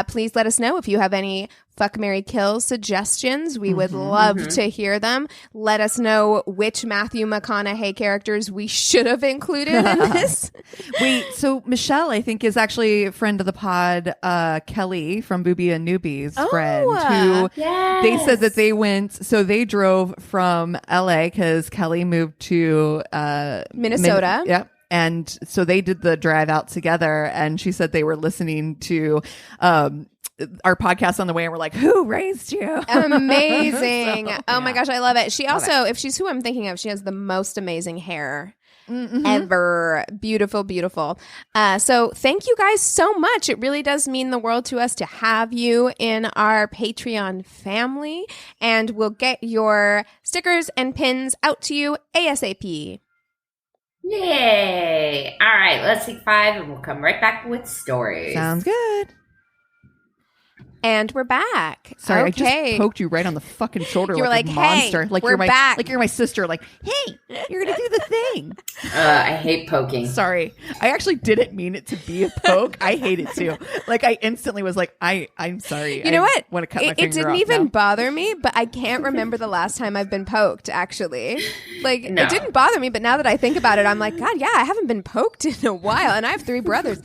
Please let us know if you have any Fuck, Marry, Kill suggestions. We would love to hear them. Let us know which Matthew McConaughey characters we should have included in this. Wait, so Michelle, I think, is actually a friend of the pod, Kelly from Booby and Newbie's friend, who they said that they drove from LA because Kelly moved to Minnesota. Yep. And so they did the drive out together, and she said they were listening to our podcast on the way, and we're like, who raised you? Amazing. So, oh my gosh, I love it. She also, if she's who I'm thinking of, she has the most amazing hair ever. Beautiful, beautiful. So thank you guys so much. It really does mean the world to us to have you in our Patreon family, and we'll get your stickers and pins out to you ASAP. Yay. All right, let's take 5 and we'll come right back with stories. Sounds good. And we're back. Sorry, okay. I just poked you right on the fucking shoulder. You were like a like, hey, monster. Like we're you're my back. Like you're my sister. Like, hey, you're gonna do the thing. I hate poking. Sorry, I actually didn't mean it to be a poke. I hate it too. Like I instantly was like, I'm sorry. You know what? Want to cut my It finger didn't off even now. bother me, but I can't remember the last time I've been poked, actually. Like, No. it didn't bother me, but now that I think about it, I'm like, God, yeah, I haven't been poked in a while, and I have 3 brothers.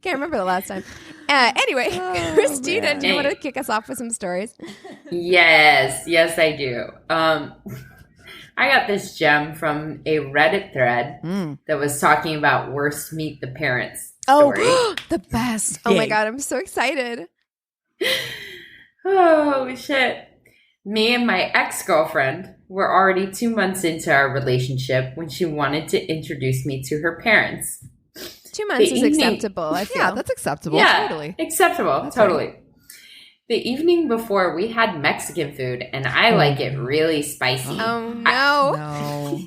Can't remember the last time. Anyway, Christina, do you want to kick us off with some stories? Yes, I do. I got this gem from a Reddit thread that was talking about worst meet the parents story. Oh, the best. Oh my Yay. God, I'm so excited. Oh, shit. Me and my ex-girlfriend were already 2 months into our relationship when she wanted to introduce me to her parents. 2 months is acceptable, I feel. Yeah, that's acceptable. Yeah, Totally. acceptable. That's totally. Right. The evening before, we had Mexican food, and I like it really spicy. Oh, no. No.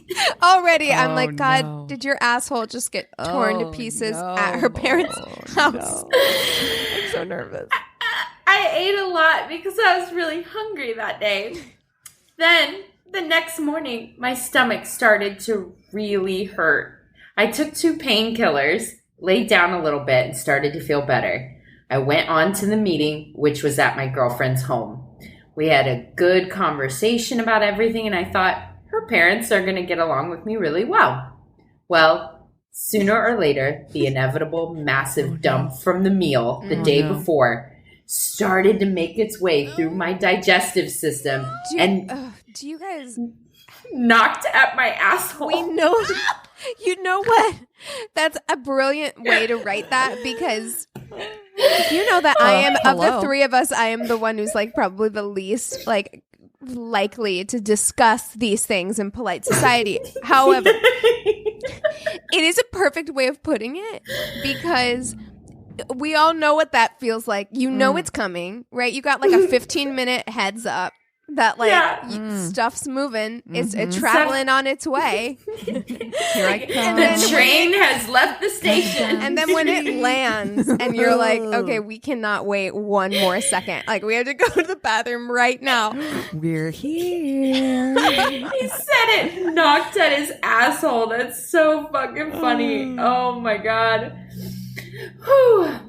Already, I'm Oh, like, God, no. did your asshole just get torn to pieces at her parents' house? No. I'm so nervous. I ate a lot because I was really hungry that day. Then, the next morning, my stomach started to really hurt. I took 2 painkillers, laid down a little bit, and started to feel better. I went on to the meeting, which was at my girlfriend's home. We had a good conversation about everything, and I thought, her parents are going to get along with me really well. Well, sooner or later, the inevitable massive dump from the meal the day before started to make its way through my digestive system Do you guys... knocked at my asshole. We know... You know what? That's a brilliant way to write that because you know that I am, of the 3 of us, I am the one who's like probably the least like likely to discuss these things in polite society. However, it is a perfect way of putting it because we all know what that feels like. You know it's coming, right? You got like a 15-minute heads up that like stuff's moving. It's traveling on its way. Here I come. The train has left the station. And then when it lands and you're like, okay, we cannot wait one more second. Like we have to go to the bathroom right now. We're here. He said it knocked at his asshole. That's so fucking funny. Oh my God. Whew.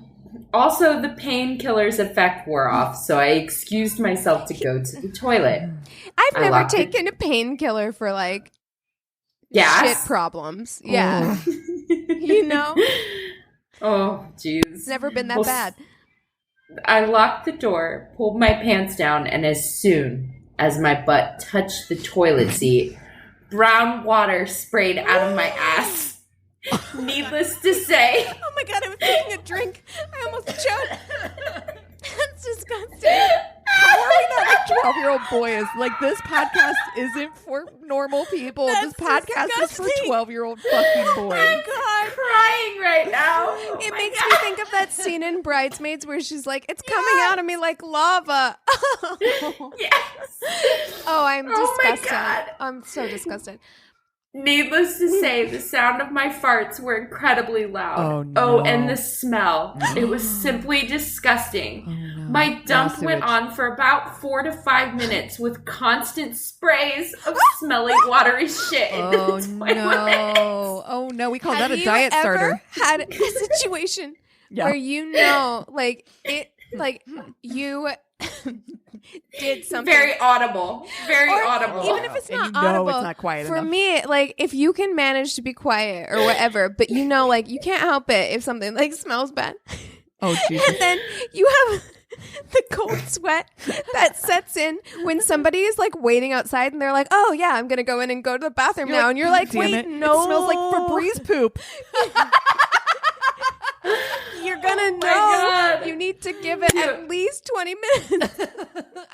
Also, the painkiller's effect wore off, so I excused myself to go to the toilet. I've never taken a painkiller for like shit problems. Yeah. You know? Oh, jeez. It's never been that bad. I locked the door, pulled my pants down, and as soon as my butt touched the toilet seat, brown water sprayed out of my ass. Needless to say. Oh my God, I was taking a drink. I almost choked. That's disgusting. How are we not like 12-year-old boys? Like, this podcast isn't for normal people. This podcast is for 12-year-old fucking boys. Oh my God, crying right now. It makes me think of that scene in Bridesmaids where she's like, it's coming out of me like lava. Yes. Oh, I'm disgusted. My God. I'm so disgusted. Needless to say, the sound of my farts were incredibly loud. Oh, no. Oh, and the smell. It was simply disgusting. Oh, no. My dump went on for about 4 to 5 minutes with constant sprays of smelly, watery shit in the toilet. No. Oh, no. We call that a diet starter. Had a situation where you know, like, it, like, you did something very audible, even if it's not audible, it's not quiet for enough. me, like if you can manage to be quiet or whatever, but you know, like you can't help it if something like smells bad. Oh, Jesus. And then you have the cold sweat that sets in when somebody is like waiting outside and they're like, oh yeah, I'm gonna go in and go to the bathroom now, and you're like, wait, no, it smells like Febreze poop. You're gonna know. You need to give it at least 20 minutes.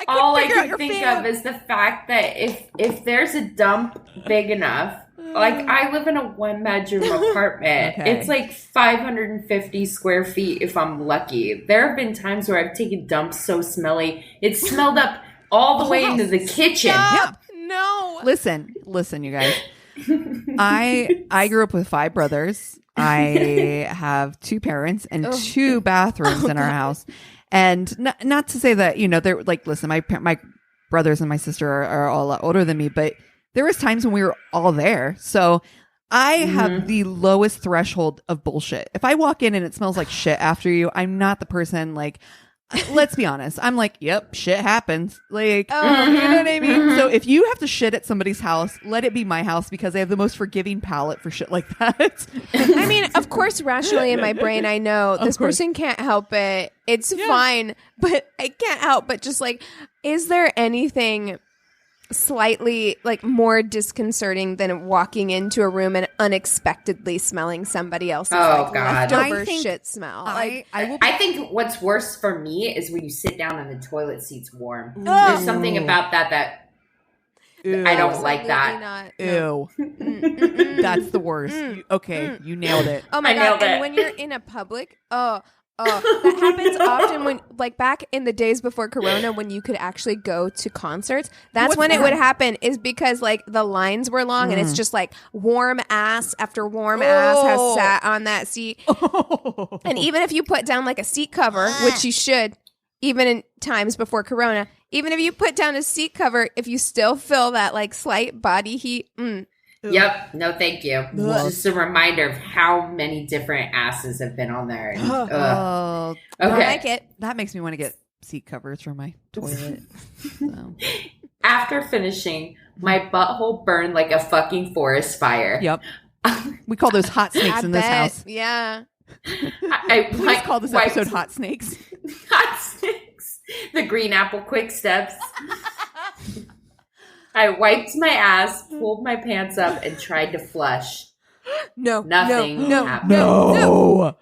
All I can think of is the fact that if there's a dump big enough, like I live in a 1-bedroom apartment. Okay. It's like 550 square feet if I'm lucky. There have been times where I've taken dumps so smelly, it smelled up all the way into the kitchen. Stop. No. Listen, you guys. I grew up with 5 brothers. I have 2 parents and 2 bathrooms in our house. And not to say that, you know, they're like, listen, my brothers and my sister are all a lot older than me, but there was times when we were all there. So I have the lowest threshold of bullshit. If I walk in and it smells like shit after you, I'm not the person like, let's be honest. I'm like, yep, shit happens. Like, you know what I mean? So if you have to shit at somebody's house, let it be my house because I have the most forgiving palate for shit like that. I mean, of course, rationally in my brain, I know this person can't help it. It's fine, but I can't help but just like, is there anything slightly like more disconcerting than walking into a room and unexpectedly smelling somebody else's God. leftover I think shit smell. I think what's worse for me is when you sit down and the toilet seat's warm. There's something about that Ew. I don't like Absolutely that. not. No. Ew. That's the worst. Okay, you nailed it. Oh my I God. nailed And it. when you're in a public, that happens often when, like, back in the days before Corona, when you could actually go to concerts. That's What's when it that? would happen, is because, like, the lines were long and it's just, like, warm ass after warm ass has sat on that seat. And even if you put down, like, a seat cover, which you should, even in times before Corona, even if you put down a seat cover, if you still feel that, like, slight body heat, Yep. No, thank you. Just a reminder of how many different asses have been on there. And, Oh, I okay. like it. that makes me want to get seat covers for my toilet. So. After finishing, my butthole burned like a fucking forest fire. Yep. We call those hot snakes I in this bet. house. Yeah. Please call this episode Hot Snakes. Hot snakes. The green apple quick steps. I wiped my ass, pulled my pants up, and tried to flush. Nothing happened. No.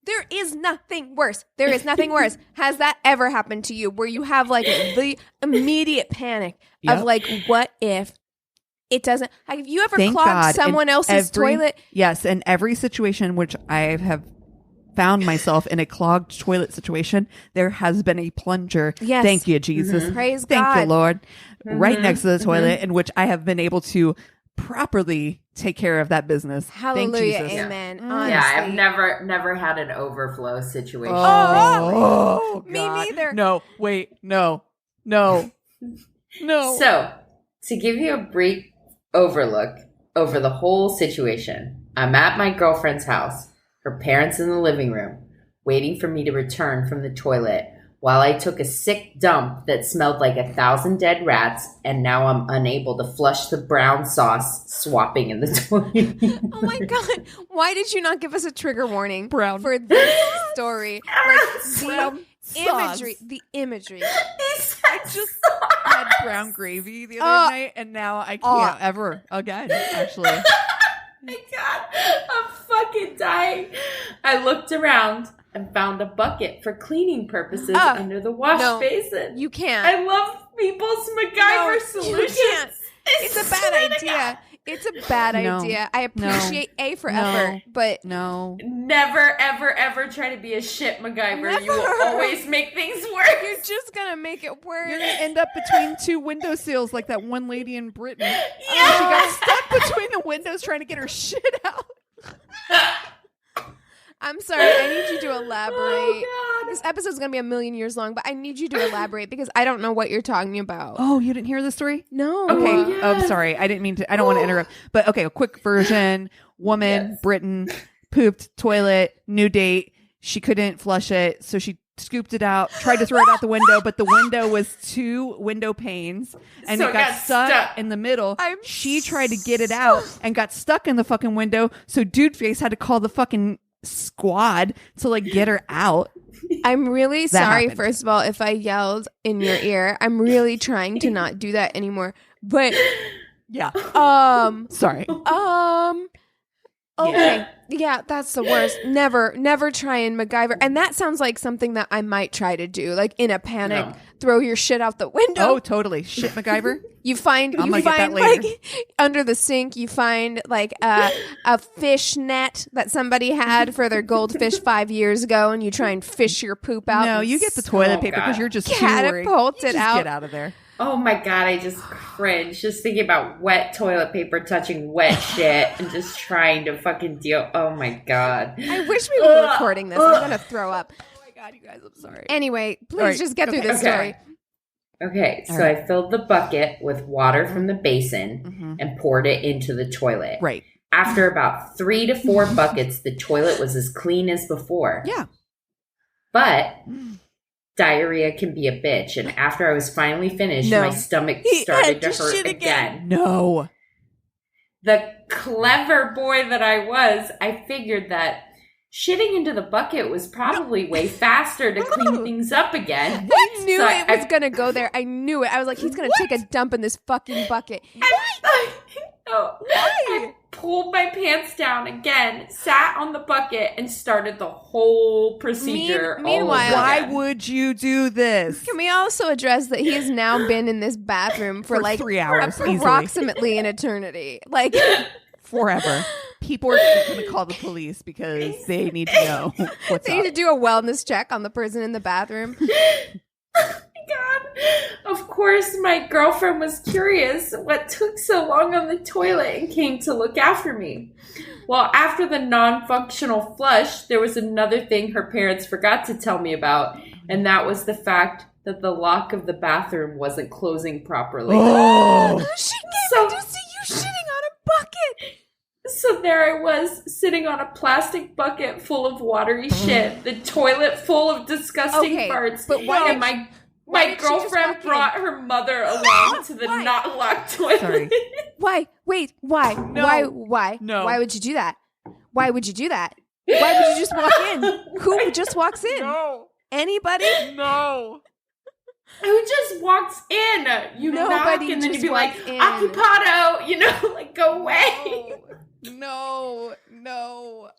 There is nothing worse. There is nothing worse. Has that ever happened to you where you have like the immediate panic of like, what if it doesn't? Have you ever Thank clogged God. someone In else's toilet? Yes, in every situation in which I have found myself in a clogged toilet situation, there has been a plunger. Yes. Thank you, Jesus. Praise Thank God. you, Lord. Right next to the toilet, in which I have been able to properly take care of that business. Hallelujah. Thank Jesus. Amen. Yeah, I've Honestly. never had an overflow situation. Oh, Me God. neither. No, wait, no. So, to give you a brief overlook over the whole situation, I'm at my girlfriend's house, her parents in the living room, waiting for me to return from the toilet while I took a sick dump that smelled like 1,000 dead rats, and now I'm unable to flush the brown sauce swapping in the toilet. Oh my God. Why did you not give us a trigger warning Brown. for this story? Like Brown the imagery. I just had brown gravy the other night, and now I can't ever again, actually. My God, I'm fucking dying. I looked around and found a bucket for cleaning purposes under the wash basin. You can't. I love people's MacGyver solutions. You can't. It's a bad idea. It's a bad idea. I appreciate A for effort, but No. Never, ever, ever try to be a shit MacGyver. You will always make things worse. you're just gonna make it worse. You're going to end up between two window sills like that one lady in Britain. Yeah. She got stuck between the windows trying to get her shit out. I'm sorry. I need you to elaborate. Oh, God. This episode's gonna be 1,000,000 years long, but I need you to elaborate because I don't know what you're talking about. Oh, you didn't hear the story? No. Okay. yes. I'm sorry. I didn't mean to. I don't want to interrupt. But okay, a quick version. Woman, Yes. Britain, pooped, toilet, new date. She couldn't flush it. So she scooped it out, tried to throw it out the window, but the window was 2 window panes and So it got stuck in the middle. She tried to get it out and got stuck in the fucking window. So Dude Face had to call the fucking squad to like get her out. I'm really sorry, happened. first of all, if I yelled in your ear. I'm really trying to not do that anymore. But Yeah. Sorry. okay. Yeah, that's the worst. Never try and MacGyver. And that sounds like something that I might try to do. Like in a panic, throw your shit out the window. Oh, totally. Shit, MacGyver. You find I'm gonna get that later. like under the sink, you find like a fish net that somebody had for their goldfish 5 years ago, and you try and fish your poop out. No, and you get the toilet Oh, paper God. because you're just too worried. catapult You it just out. Get out of there. Oh my God, I just cringe just thinking about wet toilet paper touching wet shit and just trying to fucking deal. Oh my God. I wish we were recording this. I'm gonna throw up. Oh my God, you guys, I'm sorry. Anyway, please All right. just get through this Okay. story. Okay, so All right. I filled the bucket with water from the basin and poured it into the toilet. Right. After about 3 to 4 buckets, the toilet was as clean as before. Yeah. But diarrhea can be a bitch, and after I was finally finished, No. my stomach He started had to to hurt shit again. No. The clever boy that I was, I figured that shitting into the bucket was probably way faster to clean things up again. I knew So it was going to go there. I knew it. I was like, he's going to take a dump in this fucking bucket. I pulled my pants down again, sat on the bucket, and started the whole procedure. Meanwhile, why would you do this? Can we also address that he has now been in this bathroom for like 3 hours, approximately an eternity? Like forever. People are going to call the police because they need to know what's they up. need to do a wellness check on the person in the bathroom. God. Of course, my girlfriend was curious what took so long on the toilet and came to look after me. Well, after the non-functional flush, there was another thing her parents forgot to tell me about, and that was the fact that the lock of the bathroom wasn't closing properly. Oh. She came to see you shitting on a bucket. So there I was, sitting on a plastic bucket full of watery shit, the toilet full of disgusting farts, but why and my girlfriend brought her mother along to the not locked toilet. Sorry. Why? Wait, why? No. Why? No. Why would you do that? Why would you do that? Why would you just walk in? Who just walks in? No. Anybody? No. Who just walks in? You knock Nobody and then you'd just be like, walks in. occupado, like go away. No.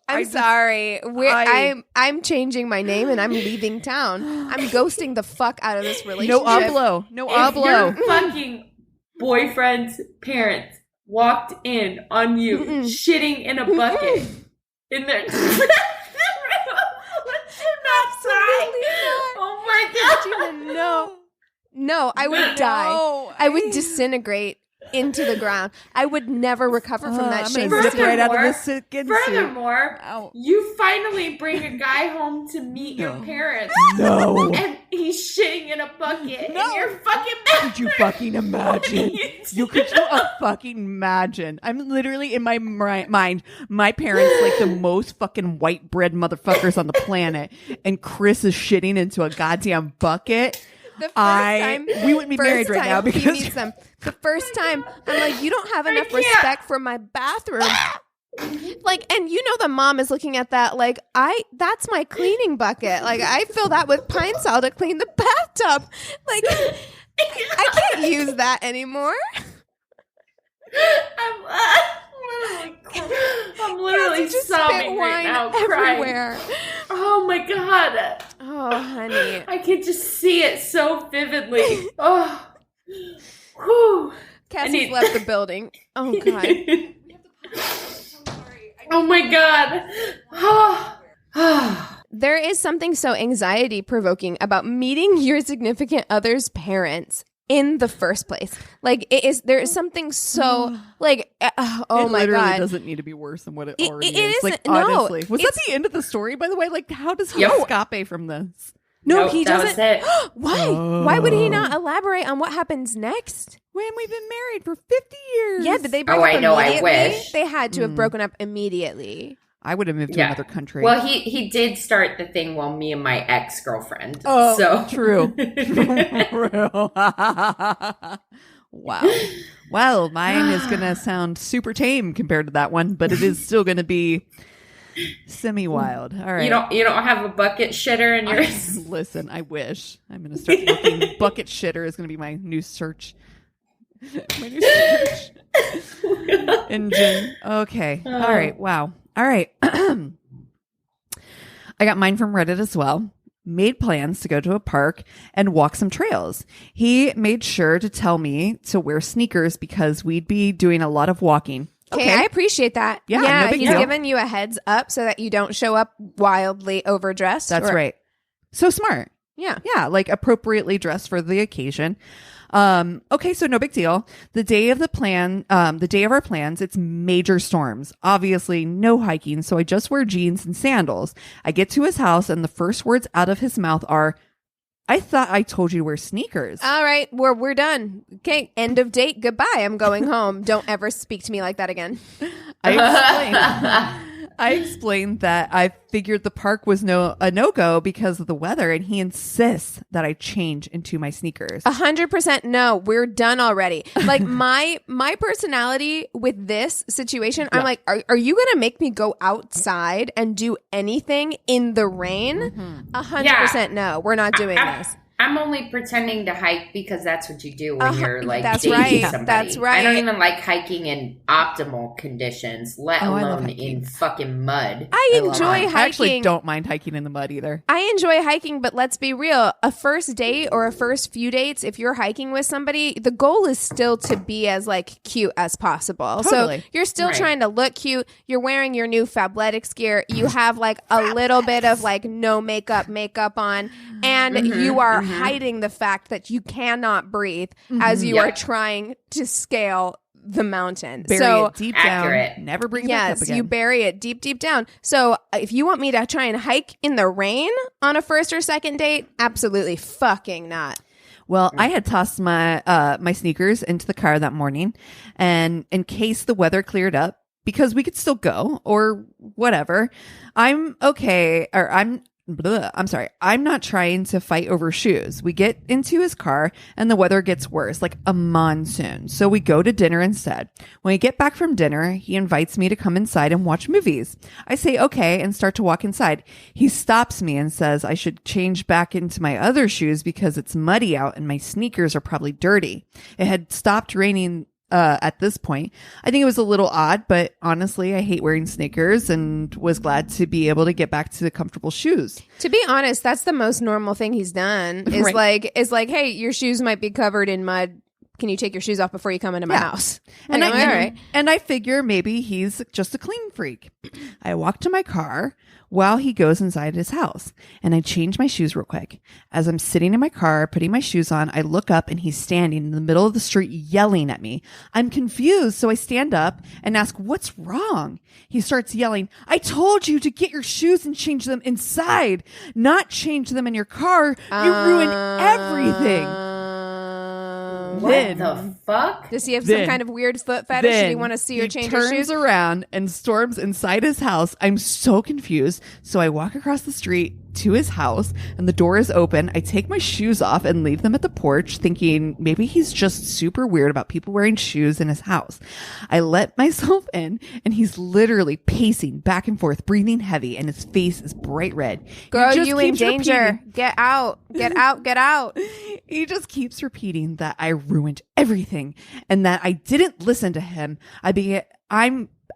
I'm sorry. I'm changing my name and I'm leaving town. I'm ghosting the fuck out of this relationship. No hablo. No If hablo. your fucking boyfriend's parents walked in on you shitting in a bucket in their Absolutely not. Oh my God. No, I would die. I would disintegrate into the ground. I would never recover from that I'm shit. gonna zip right out of this skin suit. Furthermore, Ow. you finally bring a guy home to meet your parents. No. And he's shitting in a bucket. No. And you're fucking mad. Could you fucking imagine? Could you fucking imagine? I'm literally in my mind, my parents like the most fucking white bread motherfuckers on the planet, and Chris is shitting into a goddamn bucket. The first time we wouldn't be married right now because he meets them. The first time, I'm like, you don't have enough respect for my bathroom. Like, and you know the mom is looking at that like, that's my cleaning bucket. Like, I fill that with Pine Sol to clean the bathtub. Like, I can't use that anymore. I'm literally sobbing right now, everywhere. crying. Oh my God. Oh, honey. I can just see it so vividly. Oh. Whew. Cassie's left the building. Oh, God. Oh my God. Oh. There is something so anxiety provoking about meeting your significant other's parents in the first place. Like, there is something so like, oh it my literally God. doesn't need to be worse than what it already it is. Like, isn't- no, honestly, was that the end of the story? By the way, like, how does he escape from this? No, Nope, he that doesn't. was it. Why? Why would he not elaborate on what happens next? When we've been married for 50 years. Yeah, did they break Oh, up I know, I immediately? wish. They had to have broken up immediately. I would have moved to another country. Well, he did start the thing while me and my ex-girlfriend. Oh, so true. Wow. Well, mine is going to sound super tame compared to that one, but it is still going to be semi-wild. All right. You don't have a bucket shitter in yours? Listen, I wish. I'm going to start looking. Bucket shitter is going to be my new search. My new search engine. Okay. All right. Wow. All right. I got mine from Reddit as well. Made plans to go to a park and walk some trails. He made sure to tell me to wear sneakers because we'd be doing a lot of walking. Okay, I appreciate that. Yeah, no big he's deal. given you a heads up so that you don't show up wildly overdressed. That's right. So smart. Yeah. Yeah, like appropriately dressed for the occasion. Okay, so no big deal. The day of our plans, it's major storms. Obviously, no hiking, so I just wear jeans and sandals. I get to his house, and the first words out of his mouth are, "I thought I told you to wear sneakers." All right, we're done. Okay, end of date. Goodbye. I'm going home. Don't ever speak to me like that again. I explained. I explained that I figured the park was a no-go because of the weather, and he insists that I change into my sneakers. 100% no. We're done already. Like my personality with this situation, I'm like, are you going to make me go outside and do anything in the rain? 100% no. We're not doing this. I'm only pretending to hike because that's what you do when you're like dating somebody. That's right. I don't even like hiking in optimal conditions, let alone in fucking mud. I enjoy hiking. I actually don't mind hiking in the mud either. I enjoy hiking, but let's be real. A first date or a first few dates, if you're hiking with somebody, the goal is still to be as like cute as possible. Totally. So you're still trying to look cute. You're wearing your new Fabletics gear. You have like a little bit of like no makeup on, and you are hiding the fact that you cannot breathe as you are trying to scale the mountain. Bury it deep down. Never bring it back up again. Yes, you bury it deep down. So if you want me to try and hike in the rain on a first or second date, absolutely fucking not. Well, I had tossed my my sneakers into the car that morning, and in case the weather cleared up, because we could still go or whatever, I'm not trying to fight over shoes. We get into his car and the weather gets worse, like a monsoon. So we go to dinner instead. When we get back from dinner, he invites me to come inside and watch movies. I say okay and start to walk inside. He stops me and says I should change back into my other shoes because it's muddy out and my sneakers are probably dirty. It had stopped raining at this point. I think it was a little odd, but honestly, I hate wearing sneakers and was glad to be able to get back to the comfortable shoes. To be honest, that's the most normal thing he's done is like, hey, your shoes might be covered in mud. Can you take your shoes off before you come into my house? And I figure maybe he's just a clean freak. I walk to my car while he goes inside his house, and I change my shoes real quick. As I'm sitting in my car, putting my shoes on, I look up and he's standing in the middle of the street yelling at me. I'm confused, so I stand up and ask, what's wrong? He starts yelling, I told you to get your shoes and change them inside, not change them in your car. You ruined everything. What the fuck? Does he have some kind of weird foot fetish? Did he want to see her change her shoes? He turns around and storms inside his house. I'm so confused. So I walk across the street to his house and the door is open. I take my shoes off and leave them at the porch, thinking maybe he's just super weird about people wearing shoes in his house. I let myself in and he's literally pacing back and forth, breathing heavy, and his face is bright red. Girl, you in danger. Get out. Get out. Get out. He just keeps repeating that I ruined everything and that I didn't listen to him.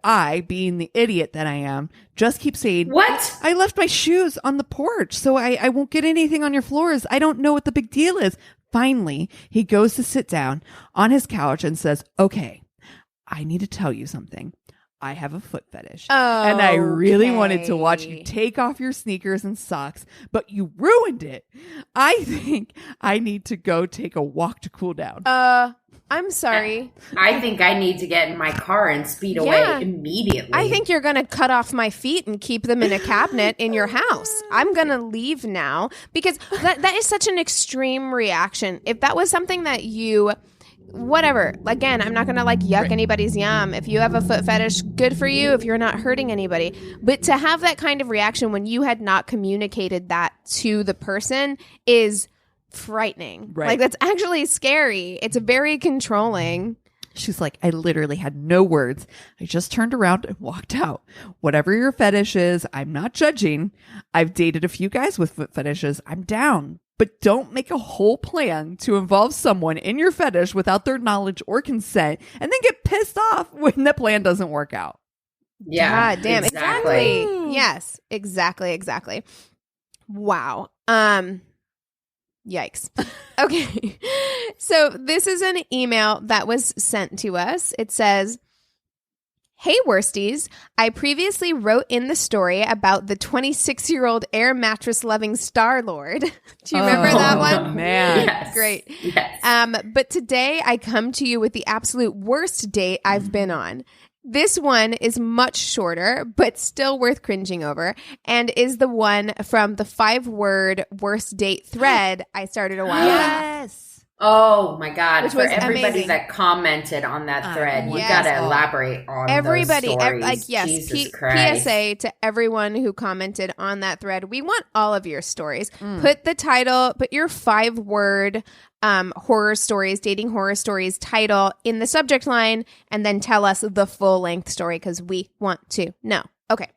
I, being the idiot that I am, just keep saying, what? I left my shoes on the porch, so I won't get anything on your floors. I don't know what the big deal is. Finally, he goes to sit down on his couch and says, okay, I need to tell you something. I have a foot fetish. And I really wanted to watch you take off your sneakers and socks, but you ruined it. I think I need to go take a walk to cool down. I'm sorry. I think I need to get in my car and speed away immediately. I think you're going to cut off my feet and keep them in a cabinet in your house. I'm going to leave now because that is such an extreme reaction. If that was something that you... Whatever. Again, I'm not going to like yuck anybody's yum. If you have a foot fetish, good for you if you're not hurting anybody. But to have that kind of reaction when you had not communicated that to the person is frightening. Right. Like that's actually scary. It's very controlling. She's like, I literally had no words. I just turned around and walked out. Whatever your fetish is, I'm not judging. I've dated a few guys with foot fetishes. I'm down. But don't make a whole plan to involve someone in your fetish without their knowledge or consent and then get pissed off when the plan doesn't work out. Yeah. God damn. Exactly. Yes. Exactly. Wow. Yikes. Okay. So this is an email that was sent to us. It says, hey, worsties. I previously wrote in the story about the 26-year-old air mattress loving Star-Lord. Do you remember that one? Man. Yes. Great. Yes. But today I come to you with the absolute worst date I've been on. This one is much shorter, but still worth cringing over, and is the one from the 5-word worst date thread I started a while back. Yes. Oh my God. Which For was everybody amazing. that commented on that thread, you Yes. got to elaborate on Everybody, those stories. like, yes, Jesus Christ. PSA to everyone who commented on that thread. We want all of your stories. Put the title, put your 5-word horror stories, dating horror stories title in the subject line, and then tell us the full length story because we want to know. Okay.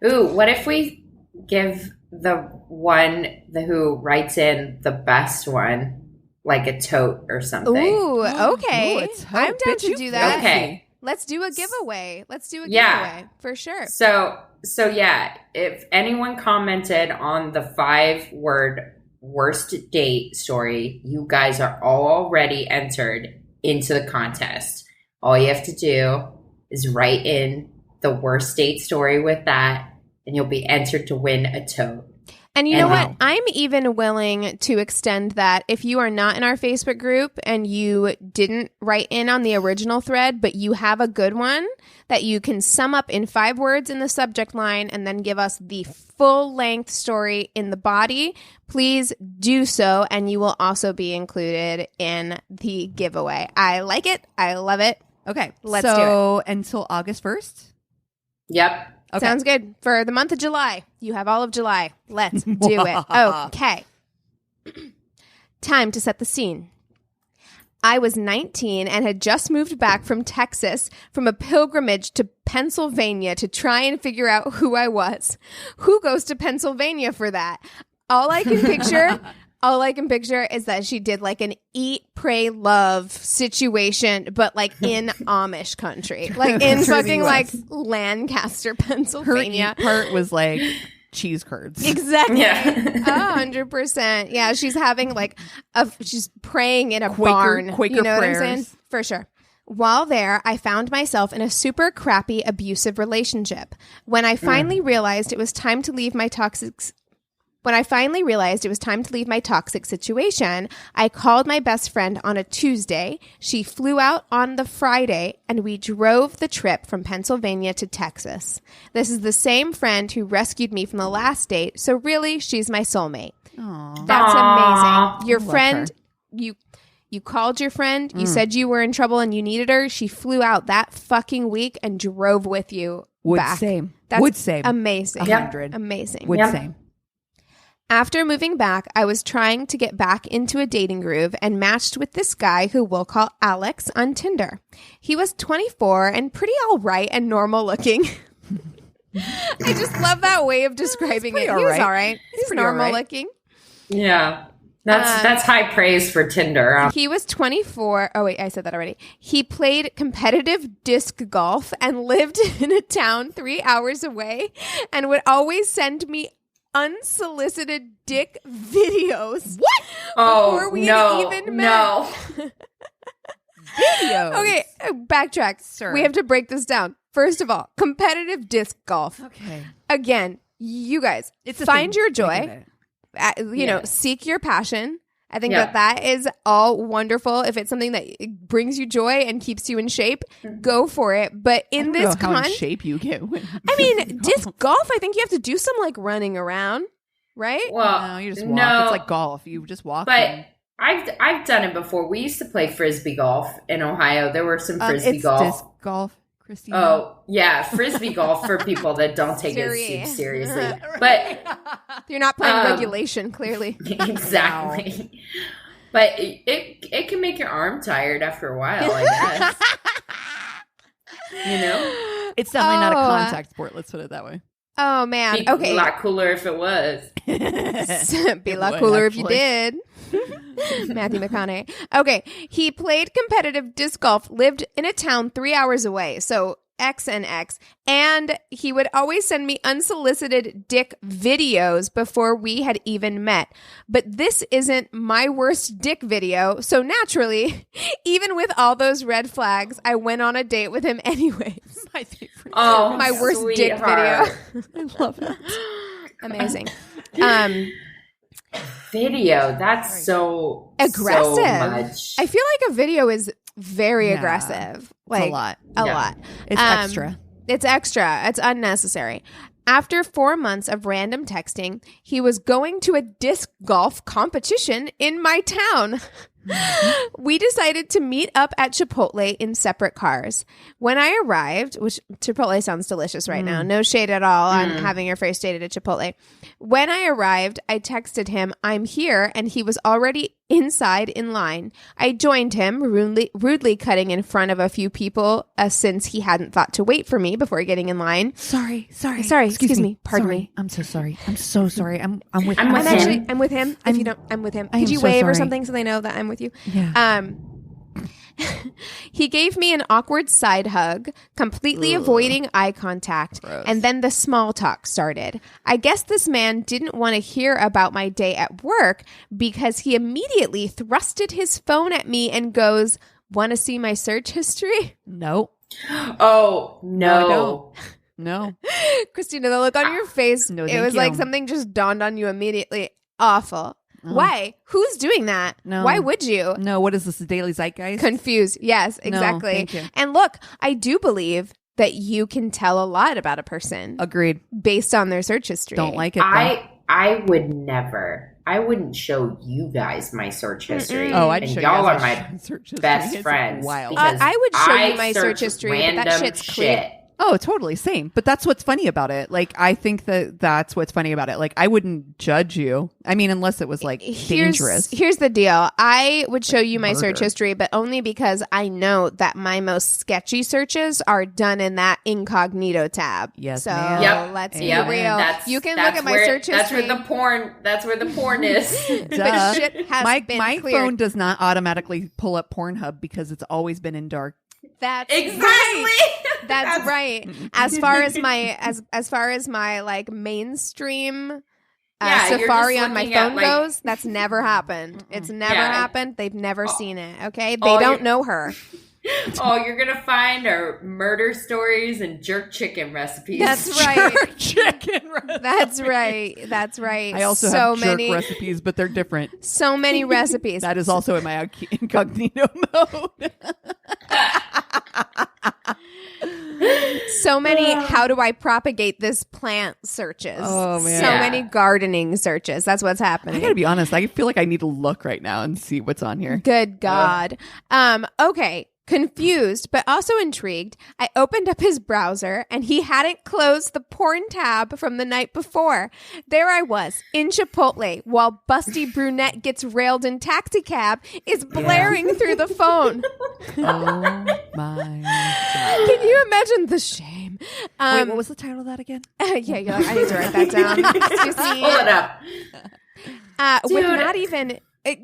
Ooh, what if we give the one who writes in the best one like a tote or something? Ooh, okay. Ooh, a tote. I'm down Bitch, to you do that. Okay. Let's do a giveaway. Yeah. Giveaway for sure. So yeah, if anyone commented on the 5-word worst date story, you guys are already entered into the contest. All you have to do is write in the worst date story with that, and you'll be entered to win a tote. And you know what? I'm even willing to extend that if you are not in our Facebook group and you didn't write in on the original thread, but you have a good one that you can sum up in 5 words in the subject line and then give us the full length story in the body, please do so. And you will also be included in the giveaway. I like it. I love it. Okay. Let's do So until August 1st? Yep. Okay. Sounds good. For the month of July. You have all of July. Let's do it. Okay. Time to set the scene. I was 19 and had just moved back from Texas from a pilgrimage to Pennsylvania to try and figure out who I was. Who goes to Pennsylvania for that? All I can picture is that she did like an eat, pray, love situation, but like in Amish country, like in Through the fucking US. like Lancaster, Her Pennsylvania. eat part was like cheese curds. Exactly. Yeah. 100%. Yeah. She's having like she's praying in a barn. Quaker you know prayers. what I'm saying? For sure. While there, I found myself in a super crappy, abusive relationship. When I finally realized it was time to leave my toxic situation, I called my best friend on a Tuesday. She flew out on the Friday, and we drove the trip from Pennsylvania to Texas. This is the same friend who rescued me from the last date, so really, she's my soulmate. Aw. That's Aw. amazing. Your Love friend, her. you called your friend, you said you were in trouble and you needed her. She flew out that fucking week and drove with you Would back. same. That's Would same. amazing. 100. Amazing. Would Yep. same. After moving back, I was trying to get back into a dating groove and matched with this guy who we'll call Alex on Tinder. He was 24 and pretty all right and normal looking. I just love that way of describing it. He was all right. He's pretty normal all right. looking. Yeah. That's high praise for Tinder. He was 24. Oh, wait, I said that already. He played competitive disc golf and lived in a town 3 hours away and would always send me unsolicited dick videos. What? Before we had even met. No. Videos. Okay, backtrack. Sir. We have to break this down. First of all, competitive disc golf. Okay. Again, you guys, It's a find thing. your I joy. get You know, seek your passion. I think Yeah. that is all wonderful. If it's something that brings you joy and keeps you in shape, go for it. But I in don't this know how in shape you get. When I mean, disc golf, I think you have to do some like running around, right? Well, no, you just walk. no, It's like golf. You just walk. but and- I've done it before. We used to play frisbee golf in Ohio. There were some frisbee it's golf. disc golf, Christina. Oh, yeah, frisbee golf for people that don't take it seriously. But You're not playing Um, regulation, clearly. exactly. But it can make your arm tired after a while, I guess. You know? It's definitely not a Oh, contact sport. Let's put it that way. Oh man. Be Okay. a lot cooler if it was. Be a It lot would, cooler if you actually. did. Matthew McConaughey. Okay. He played competitive disc golf, lived in a town 3 hours away. So X and X. And he would always send me unsolicited dick videos before we had even met. But this isn't my worst dick video. So naturally, even with all those red flags, I went on a date with him anyways. My favorite. Oh, My worst dick sweetheart. video. I love it. Amazing. Video. That's so Aggressive. So much. I feel like a video is very Yeah. aggressive. It's Like a lot. A Yeah. lot. It's extra. It's extra. It's unnecessary. After 4 months of random texting, he was going to a disc golf competition in my town. We decided to meet up at Chipotle in separate cars. When I arrived, which Chipotle sounds delicious right now. No shade at all on having your first date at Chipotle. When I arrived, I texted him, "I'm here," and he was already inside in line. I joined him, rudely cutting in front of a few people since he hadn't thought to wait for me before getting in line. Sorry. Excuse me. Pardon me. I'm so sorry. I'm so sorry. I'm with I'm with him. I'm with him. If you don't, I'm with him. I am Could you so wave or sorry. something so they know that I'm with you? Yeah. He gave me an awkward side hug, completely avoiding eye contact, Gross. and then the small talk started. I guess this man didn't want to hear about my day at work because he immediately thrusted his phone at me and goes, "Want to see my search history?" No. Oh, No, I no. don't. No. Christina, the look on your face, No, it thank was like you. something just dawned on you immediately. Awful. Oh. Why? Who's doing that? No. Why would you? No, what is this, the Daily Zeitgeist? Confused. Yes, No, exactly. thank you. And look, I do believe that you can tell a lot about a person Agreed. based on their search history. Don't like it. though. I would never. I wouldn't show you guys my search history. Oh, I'd and show you y'all guys are my my search history. best It's friends. wild. because I would show you I my search search history, but that random shit's clear. Oh, totally. Same. But that's what's funny about it. Like, I think that's what's funny about it. Like, I wouldn't judge you. I mean, unless it was like dangerous. Here's the deal. I would show you my search Murder. history, but only because I know that my most sketchy searches are done in that incognito tab. Yes, So ma'am. Yep. let's be Yep. real. You can look at my search history. That's where the porn. That's where the porn is. Duh. shit has my been my cleared. phone does not automatically pull up Pornhub because it's always been in dark. That's Exactly. right. That's right. As far as my like mainstream Yeah, you're Safari just on my looking at, phone like- goes, that's never happened. It's never Yeah. happened. They've never seen it. Okay, they Oh, don't you're- know her. All you're gonna find are murder stories and jerk chicken recipes. That's right. Chicken recipes. That's right. That's right. I also so have jerk many recipes, but they're different. so many recipes. That is also in my incognito mode. So many how do I propagate this plant searches. Oh, man. So Yeah. many gardening searches. That's what's happening. I gotta be honest. I feel like I need to look right now and see what's on here. Good God. Okay. Confused, but also intrigued, I opened up his browser and he hadn't closed the porn tab from the night before. There I was in Chipotle while busty brunette gets railed in taxicab is blaring through the phone. Oh my god! Can you imagine the shame? Wait, what was the title of that again? Yeah, you're like, I need to write that down. Excuse me. Pull it up. With Dude. not even,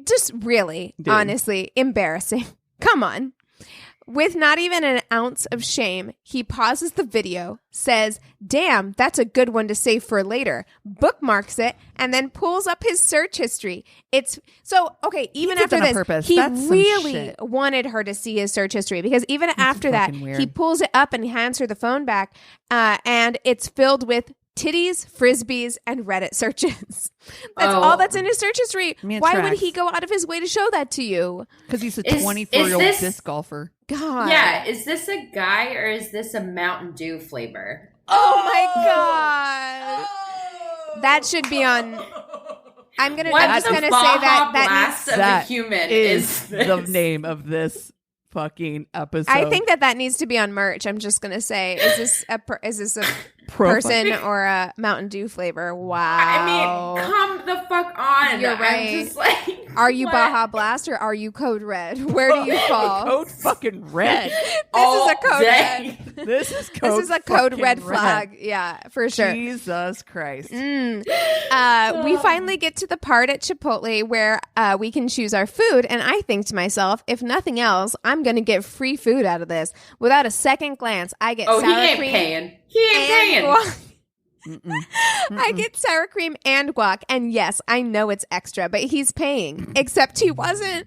just really, Dude. honestly, embarrassing. Come on. With not even an ounce of shame, he pauses the video, says, "Damn, that's a good one to save for later," bookmarks it, and then pulls up his search history. It's so, okay, even did after that on this, purpose. he That's some really shit. wanted her to see his search history because even after that, fucking weird. he pulls it up and hands her the phone back, and it's filled with titties, frisbees, and Reddit searches. That's Oh. all that's in his search history. I mean, it Why would tracks. he go out of his way to show that to you? Because he's a Is 24-year-old this- disc golfer. God. Yeah, is this a guy or is this a Mountain Dew flavor? Oh my God. That should be on. I'm What just the gonna say Baja that Blast needs. of That a human Is is the this? name of this fucking episode? I think that needs to be on merch. I'm just gonna say, is this a Profile. person or a Mountain Dew flavor? Wow. I mean, come the fuck on. You're I'm right. just like, Are you what? Baja Blast or are you Code Red? Where do you fall? Code fucking red. All This is a code day. red. This is code. This is a code fucking red flag. Yeah, for sure. Jesus Christ. We finally get to the part at Chipotle where we can choose our food, and I think to myself, if nothing else, I'm going to get free food out of this. Without a second glance, I get Oh, sour he ain't cream paying. He ain't and paying. guac. I get sour cream and guac, and yes, I know it's extra, but he's paying. Except he wasn't.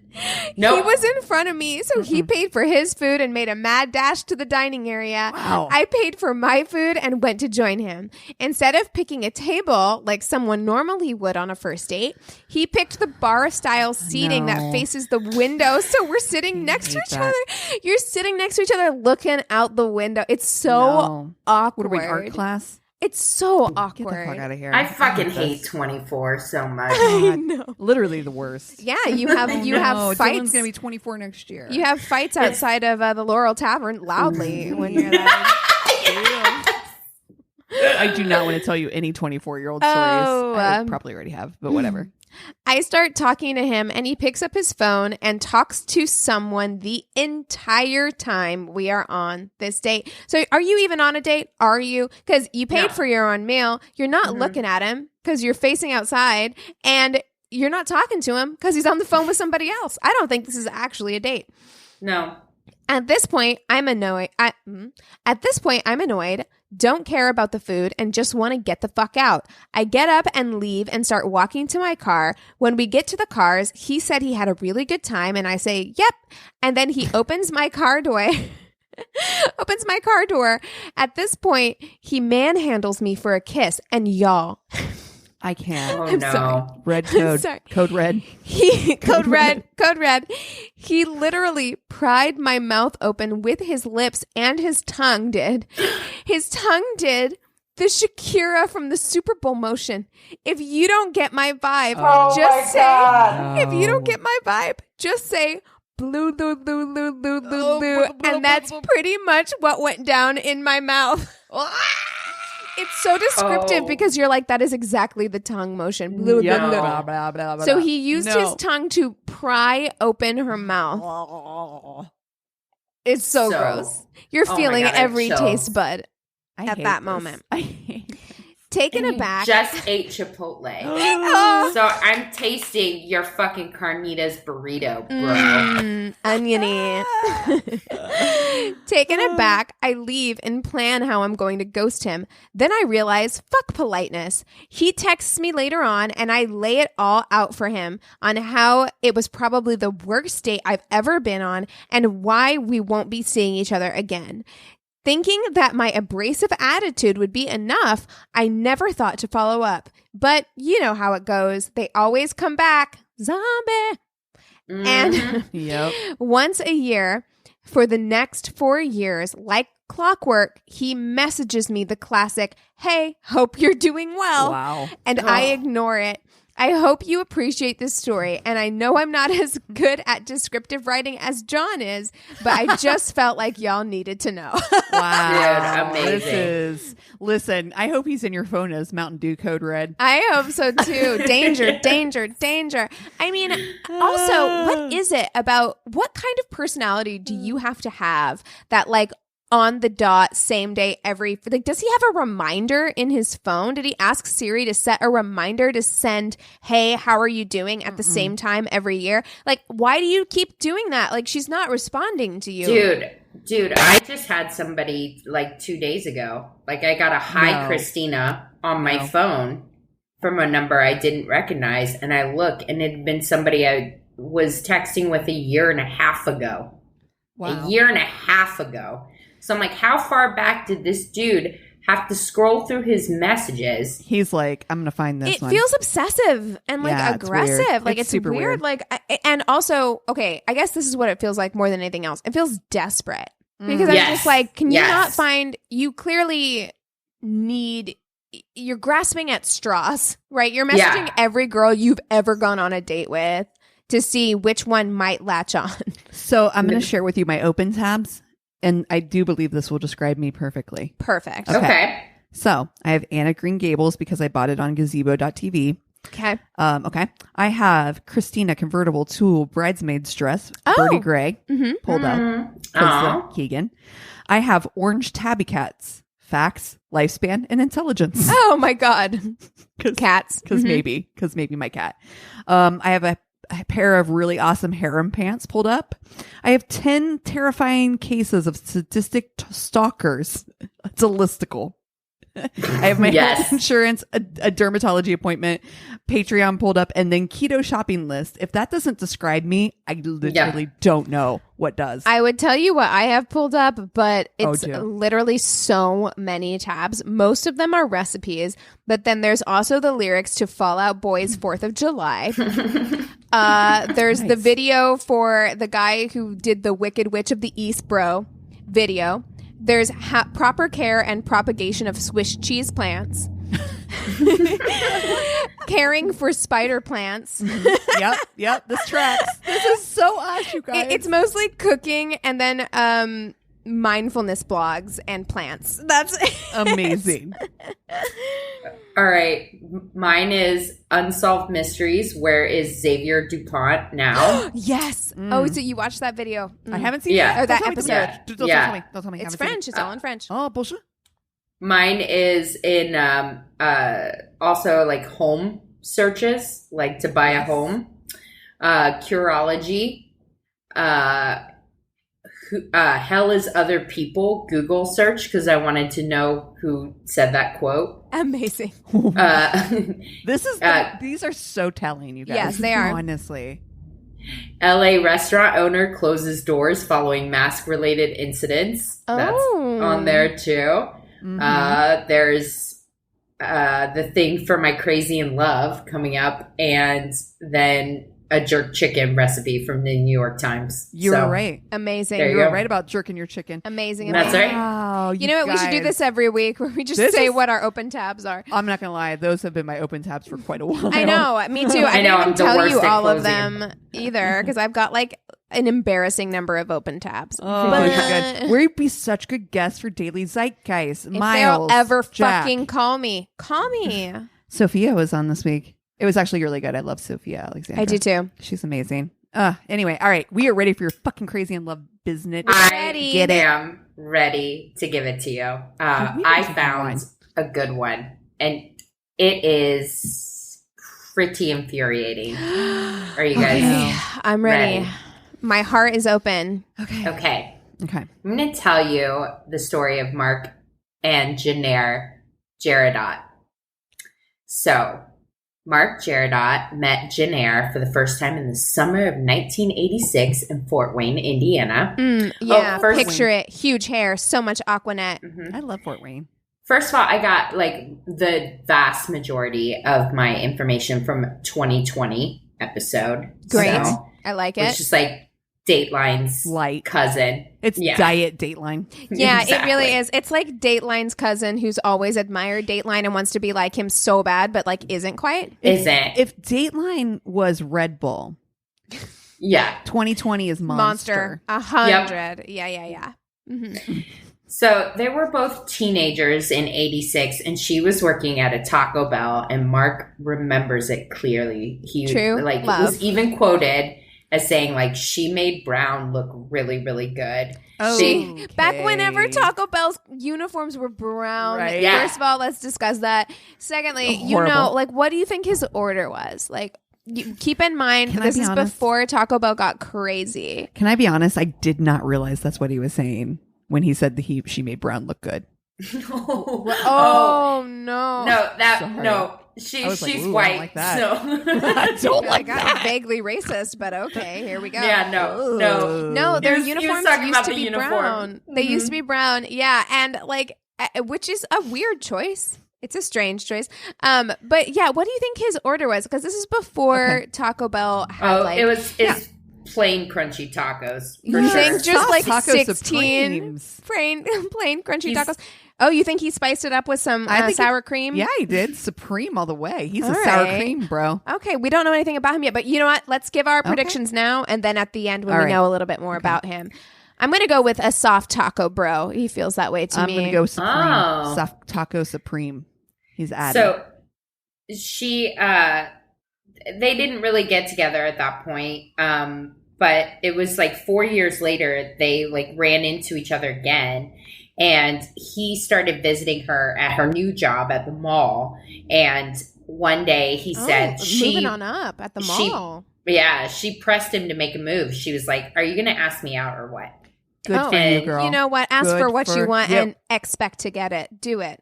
Nope. He was in front of me, so he paid for his food and made a mad dash to the dining area. Wow. I paid for my food and went to join him. Instead of picking a table like someone normally would on a first date, he picked the bar-style seating that No. faces the window, so we're sitting next to hate each that. other. You're sitting next to each other looking out the window. It's so No. What awkward. are we, art class? It's so Get the awkward. fuck out of here. I fucking this. hate 24 so much. I know. Literally the worst. Yeah, you have Dylan's fights. gonna be 24 next year. You have fights outside of the Laurel Tavern loudly when you're that. I do not want to tell you any 24-year-old stories. I probably already have, but whatever. I start talking to him and he picks up his phone and talks to someone the entire time we are on this date. So are you even on a date? Are you? Because you paid for your own meal. You're not looking at him because you're facing outside, and you're not talking to him because he's on the phone with somebody else. I don't think this is actually a date. No. At this point, I'm annoyed. Don't care about the food, and just want to get the fuck out. I get up and leave and start walking to my car. When we get to the cars, he said he had a really good time, and I say, yep. And then he opens my car door. At this point, he manhandles me for a kiss, and y'all. I can't. Oh, I'm no. Sorry. Red code. Sorry. Code red. Code red. He literally pried my mouth open with his lips, and his tongue did. His tongue did the Shakira from the Super Bowl motion. If you don't get my vibe, just say. God. If you don't get my vibe, just say blue, blue, blue, blue, blue, blue, blue, and that's pretty much what went down in my mouth. It's so descriptive because you're like, that is exactly the tongue motion. Blue, blue, blue. Blah, blah, blah, blah. So he used his tongue to pry open her mouth. It's so gross. You're Oh my feeling God, I have every chills. taste bud I at hate that this. moment. I hate this. Taken And you aback. just ate Chipotle. Oh, So I'm tasting your fucking carnitas burrito, bro. oniony. Taken aback, I leave and plan how I'm going to ghost him. Then I realize, fuck politeness. He texts me later on, and I lay it all out for him on how it was probably the worst date I've ever been on and why we won't be seeing each other again. Thinking that my abrasive attitude would be enough, I never thought to follow up. But you know how it goes. They always come back. Zombie. And Yep. once a year for the next 4 years, like clockwork, he messages me the classic, hey, hope you're doing well. Wow. And I ignore it. I hope you appreciate this story. And I know I'm not as good at descriptive writing as John is, but I just felt like y'all needed to know. Wow. Dude, amazing. Listen, I hope he's in your phone as Mountain Dew Code Red. I hope so too. Danger, danger, danger. I mean, also, what is it about what kind of personality do you have to have that like on the dot, same day, does he have a reminder in his phone? Did he ask Siri to set a reminder to send, hey, how are you doing at the same time every year? Like, why do you keep doing that? Like, she's not responding to you. Dude, I just had somebody like 2 days ago. Like, I got a hi, No. Christina on my No. phone from a number I didn't recognize. And I look, and it had been somebody I was texting with a year and a half ago. Wow. A year and a half ago. So I'm like, how far back did this dude have to scroll through his messages? He's like, I'm going to find this It one. feels obsessive and like Yeah, it's aggressive. weird. Like It's it's super weird. weird. Like, and also, okay, I guess this is what it feels like more than anything else. It feels desperate because I'm Yes. just like, can you Yes. not find? You clearly need. You're grasping at straws, right? You're messaging every girl you've ever gone on a date with to see which one might latch on. So I'm going to share with you my open tabs. And I do believe this will describe me perfectly. Perfect. Okay. So I have Anna Green Gables because I bought it on gazebo.tv. Okay. Okay. I have Christina Convertible Tulle Bridesmaid's Dress, Oh. Birdie Gray, Mm-hmm. pulled up. Aw. Keegan. I have Orange Tabby Cats, Facts, Lifespan, and Intelligence. Oh my God. Cats. Because Mhm. maybe my cat. I have a pair of really awesome harem pants pulled up. I have 10 terrifying cases of sadistic stalkers. It's a listicle. I have my Yes. health insurance, a dermatology appointment, Patreon pulled up, and then keto shopping list. If that doesn't describe me, I literally don't know what does. I would tell you what I have pulled up, but it's do. literally so many tabs. Most of them are recipes, but then there's also the lyrics to Fall Out Boy's 4th of July. There's the Nice. video for the guy who did the Wicked Witch of the East Bro video. There's proper care and propagation of Swiss cheese plants. Caring for spider plants. Yep. This tracks. This is so us, you guys. It's mostly cooking and then mindfulness blogs and plants. That's amazing. All right. Mine is Unsolved Mysteries. Where is Xavier DuPont now? Yes. Oh, so you watched that video? I haven't seen Yeah. it. Or that Don't tell me. episode. Don't tell me. Don't tell me. It's Haven't French. seen It's all in French. Oh, bullshit. Mine is in also like home searches, like to buy a home. Curology. Hell is other people. Google search because I wanted to know who said that quote. Amazing. This is these are so telling, you guys. Yes, they are. Honestly. LA restaurant owner closes doors following mask-related incidents. That's on there too. Mm-hmm. There's the thing for my crazy in love coming up, and then a jerk chicken recipe from the New York Times. You were right. Amazing. There You you were go. right about jerking your chicken. Amazing. That's right. Wow. You know what? We should do guys. this every week where we just This say is- what our open tabs are. I'm not gonna lie; those have been my open tabs for quite a while. I know. Me too. I I know, didn't I'm even the tell worst you at all of closing them either because I've got like an embarrassing number of open tabs. Oh, But you're good. We'd be such good guests for Daily Zeitgeist. if Miles, they'll ever Jack. fucking call me. Sophia was on this week. It was actually really good. I love Sophia Alexandra. I do too. She's amazing. Anyway, all right. We are ready for your fucking crazy in love business. Ready. I am ready to give it to you. I found a good one, and it is pretty infuriating. Are you guys Okay. I'm ready. My heart is open. Okay. Okay. I'm going to tell you the story of Mark and Jennair Gerardot. So, Mark Gerardot met Jennair for the first time in the summer of 1986 in Fort Wayne, Indiana. Yeah, first- picture it. Huge hair, so much Aquanet. Mhm. I love Fort Wayne. First of all, I got like the vast majority of my information from 2020 episode. Great. So, I like which it. is like Dateline's Light. cousin. It's Yeah. Diet Dateline. Yeah, Exactly. it really is. It's like Dateline's cousin who's always admired Dateline and wants to be like him so bad, but like isn't quite. Isn't. If Dateline was Red Bull, Yeah. 2020 is Monster. 100. Yeah. Mm-hmm. So they were both teenagers in 86, and she was working at a Taco Bell, and Mark remembers it clearly. He True. like Love. it was even quoted as saying like she made Brown look really, really good. Oh, She- Back whenever Taco Bell's uniforms were brown. Right. Yeah. First of all, let's discuss that. Secondly, you Horrible. know, like, what do you think his order was? Like, keep in mind, Can I this be is honest? before Taco Bell got crazy. Can I be honest? I did not realize that's what he was saying when he said that she made Brown look good. Oh, no. Sorry. No. I was like, She's ooh, I white. don't like that. So I don't I got vaguely racist, but okay, here we go. yeah, no. No, their He was uniforms talking used about to the be uniform. brown. They used to be brown. Yeah, and like, which is a weird choice. It's a strange choice. But yeah, what do you think his order was? Because this is before Taco Bell had Oh, like. it's plain crunchy tacos. For You sure. think just like Taco 16 Supremes. plain crunchy He's- tacos? Oh, you think he spiced it up with some I think sour cream? Yeah, he did. Supreme all the way. He's All a sour right. cream, bro. Okay, we don't know anything about him yet, but you know what? Let's give our predictions now, and then at the end when All we right. know a little bit more about him. I'm going to go with a soft taco bro. He feels that way to I'm me. going to go Supreme. Oh. Soft Taco Supreme. He's added. So she they didn't really get together at that point. But it was like 4 years later they like ran into each other again, and he started visiting her at her new job at the mall, and one day he said moving on up at the mall. she pressed him to make a move. She was like, "Are you going to ask me out or what?" Good for you, girl. You know what? Ask Good for what you for- want Yep. and expect to get it. Do it.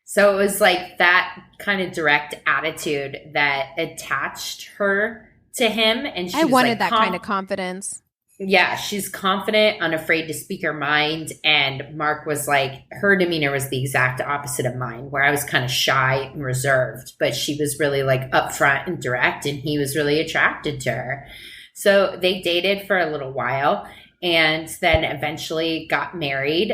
So it was like that kind of direct attitude that attached her to him, and she I was wanted like, that kind of confidence. Yeah, she's confident, unafraid to speak her mind. And Mark was like, her demeanor was the exact opposite of mine, where I was kind of shy and reserved, but she was really like upfront and direct, and he was really attracted to her. So they dated for a little while, and then eventually got married.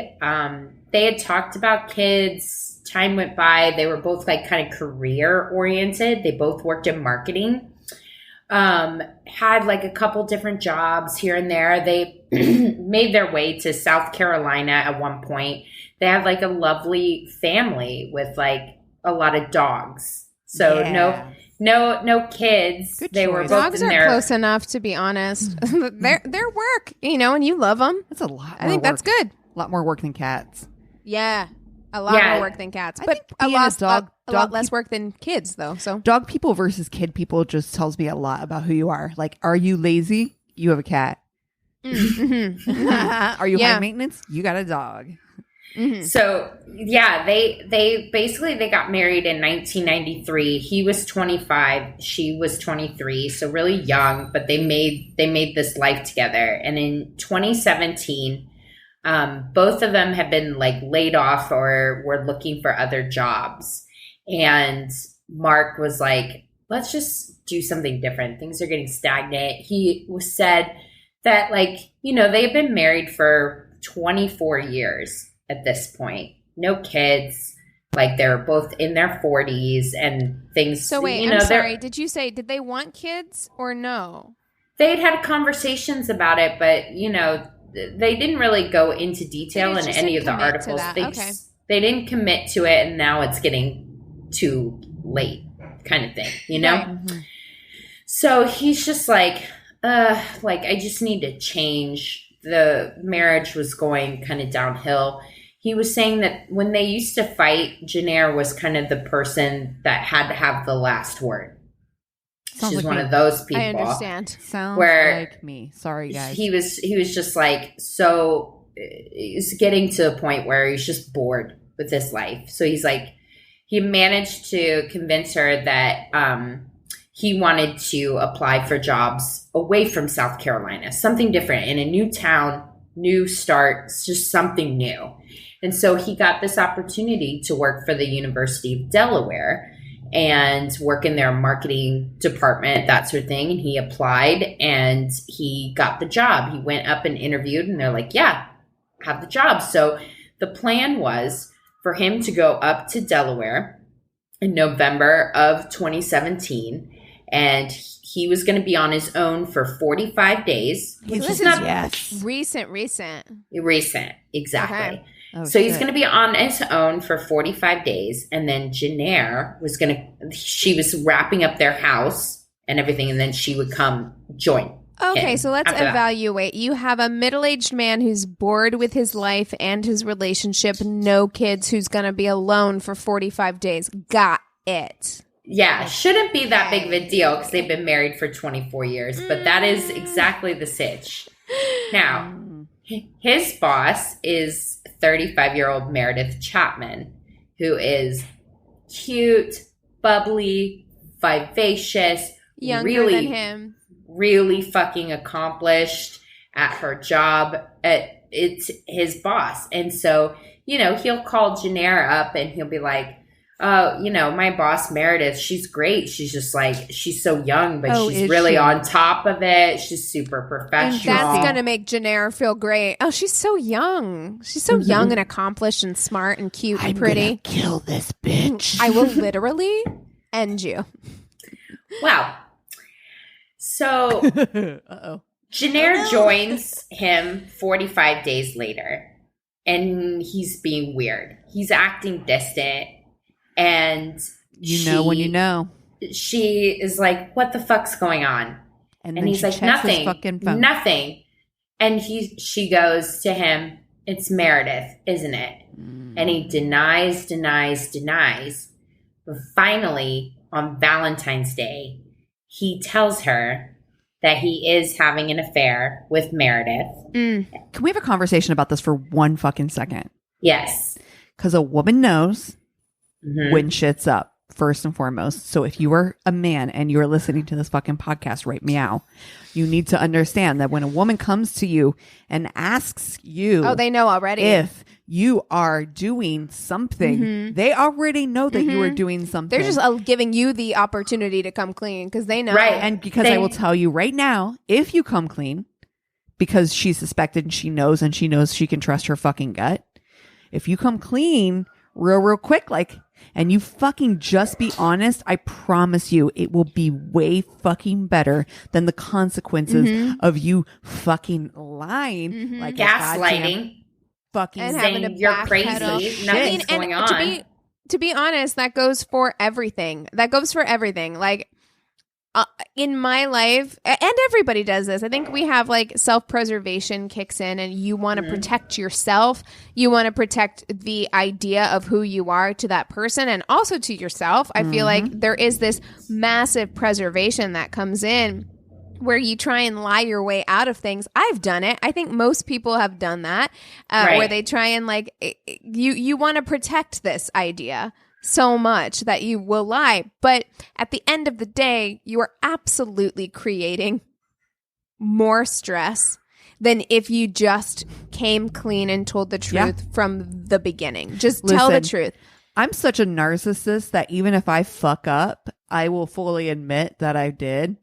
They had talked about kids. Time went by. They were both like kind of career oriented. They both worked in marketing. Had like a couple different jobs here and there. They made their way to South Carolina at one point. They had like a lovely family with like a lot of dogs. So no kids. Good they choice. were both Dogs in are their close enough, to be honest. They're work, and you love them. That's a lot. I think that's good. A lot more work than cats. Yeah, a lot more work than cats, but think being a lot less work than kids, though. So Dog people versus kid people just tells me a lot about who you are. Like, are you lazy? You have a cat. Are you high maintenance? You got a dog. Mm-hmm. So yeah, they basically they got married in 1993. He was 25, she was 23, so really young, but they made this life together. And in 2017, both of them have been like laid off or were looking for other jobs. And Mark was like, let's just do something different. Things are getting stagnant. He said that they had been married for 24 years at this point. No kids. Like they're both in their 40s and things. So wait, I'm sorry. Did they want kids or no? They'd had conversations about it, but they didn't really go into detail in any of the articles. They didn't commit to it, and now it's getting too late kind of thing, Right. Mm-hmm. So he's just like, I just need to change. The marriage was going kind of downhill. He was saying that when they used to fight, Jennair was kind of the person that had to have the last word. Sounds She's like one me. of those people. I understand. Sounds where like me. Sorry, guys. He was just like, so it's getting to a point where he's just bored with his life. So he's like, he managed to convince her that he wanted to apply for jobs away from South Carolina, something different in a new town, new start, just something new. And so he got this opportunity to work for the University of Delaware and work in their marketing department, that sort of thing. And he applied and he got the job. He went up and interviewed and they're like, yeah, have the job. So the plan was for him to go up to Delaware in November of 2017. And he was going to be on his own for 45 days. Recent. Recent, exactly. Okay. Oh, so he's going to be on his own for 45 days. And then Jennair she was wrapping up their house and everything. And then she would come join. Okay, so let's evaluate. You have a middle-aged man who's bored with his life and his relationship, no kids, who's going to be alone for 45 days. Got it. Yeah, shouldn't be that big of a deal because they've been married for 24 years. But that is exactly the sitch. Now, his boss is 35-year-old Meredith Chapman, who is cute, bubbly, vivacious, younger than him, really fucking accomplished at her job. It's his boss. And so, he'll call Jennair up and he'll be like, my boss Meredith, she's great. She's just like, she's so young, but she's really on top of it. She's super professional. And that's going to make Jennair feel great. Oh, she's so young. She's so young and accomplished and smart and cute and pretty. I'm gonna kill this bitch. I will literally end you. Wow. So Jennair joins him 45 days later, and he's being weird. He's acting distant. And when you know. She is like, what the fuck's going on? And he's like, nothing. Nothing. And she goes to him, it's Meredith, isn't it? And he denies. But finally, on Valentine's Day, he tells her that he is having an affair with Meredith. Can we have a conversation about this for one fucking second? Yes. Because a woman knows when shit's up, first and foremost. So if you are a man and you are listening to this fucking podcast right meow, you need to understand that when a woman comes to you and asks you, they know already if you are doing something, they already know that you are doing something. They're just giving you the opportunity to come clean because they know. Right. And because I will tell you right now, if you come clean, because she suspected and she knows she can trust her fucking gut. If you come clean real quick, like, and you fucking just be honest, I promise you it will be way fucking better than the consequences of you fucking lying, like gaslighting, fucking and saying having to you're backpedal. crazy, nothing's going on. To be honest, that goes for everything. Like, in my life, and everybody does this, I think we have like self-preservation kicks in, and you want to protect yourself. You want to protect the idea of who you are to that person and also to yourself. I feel like there is this massive preservation that comes in where you try and lie your way out of things. I've done it. I think most people have done that, where they try and like, you want to protect this idea so much that you will lie. But at the end of the day, you are absolutely creating more stress than if you just came clean and told the truth from the beginning. Just tell the truth. I'm such a narcissist that even if I fuck up, I will fully admit that I did,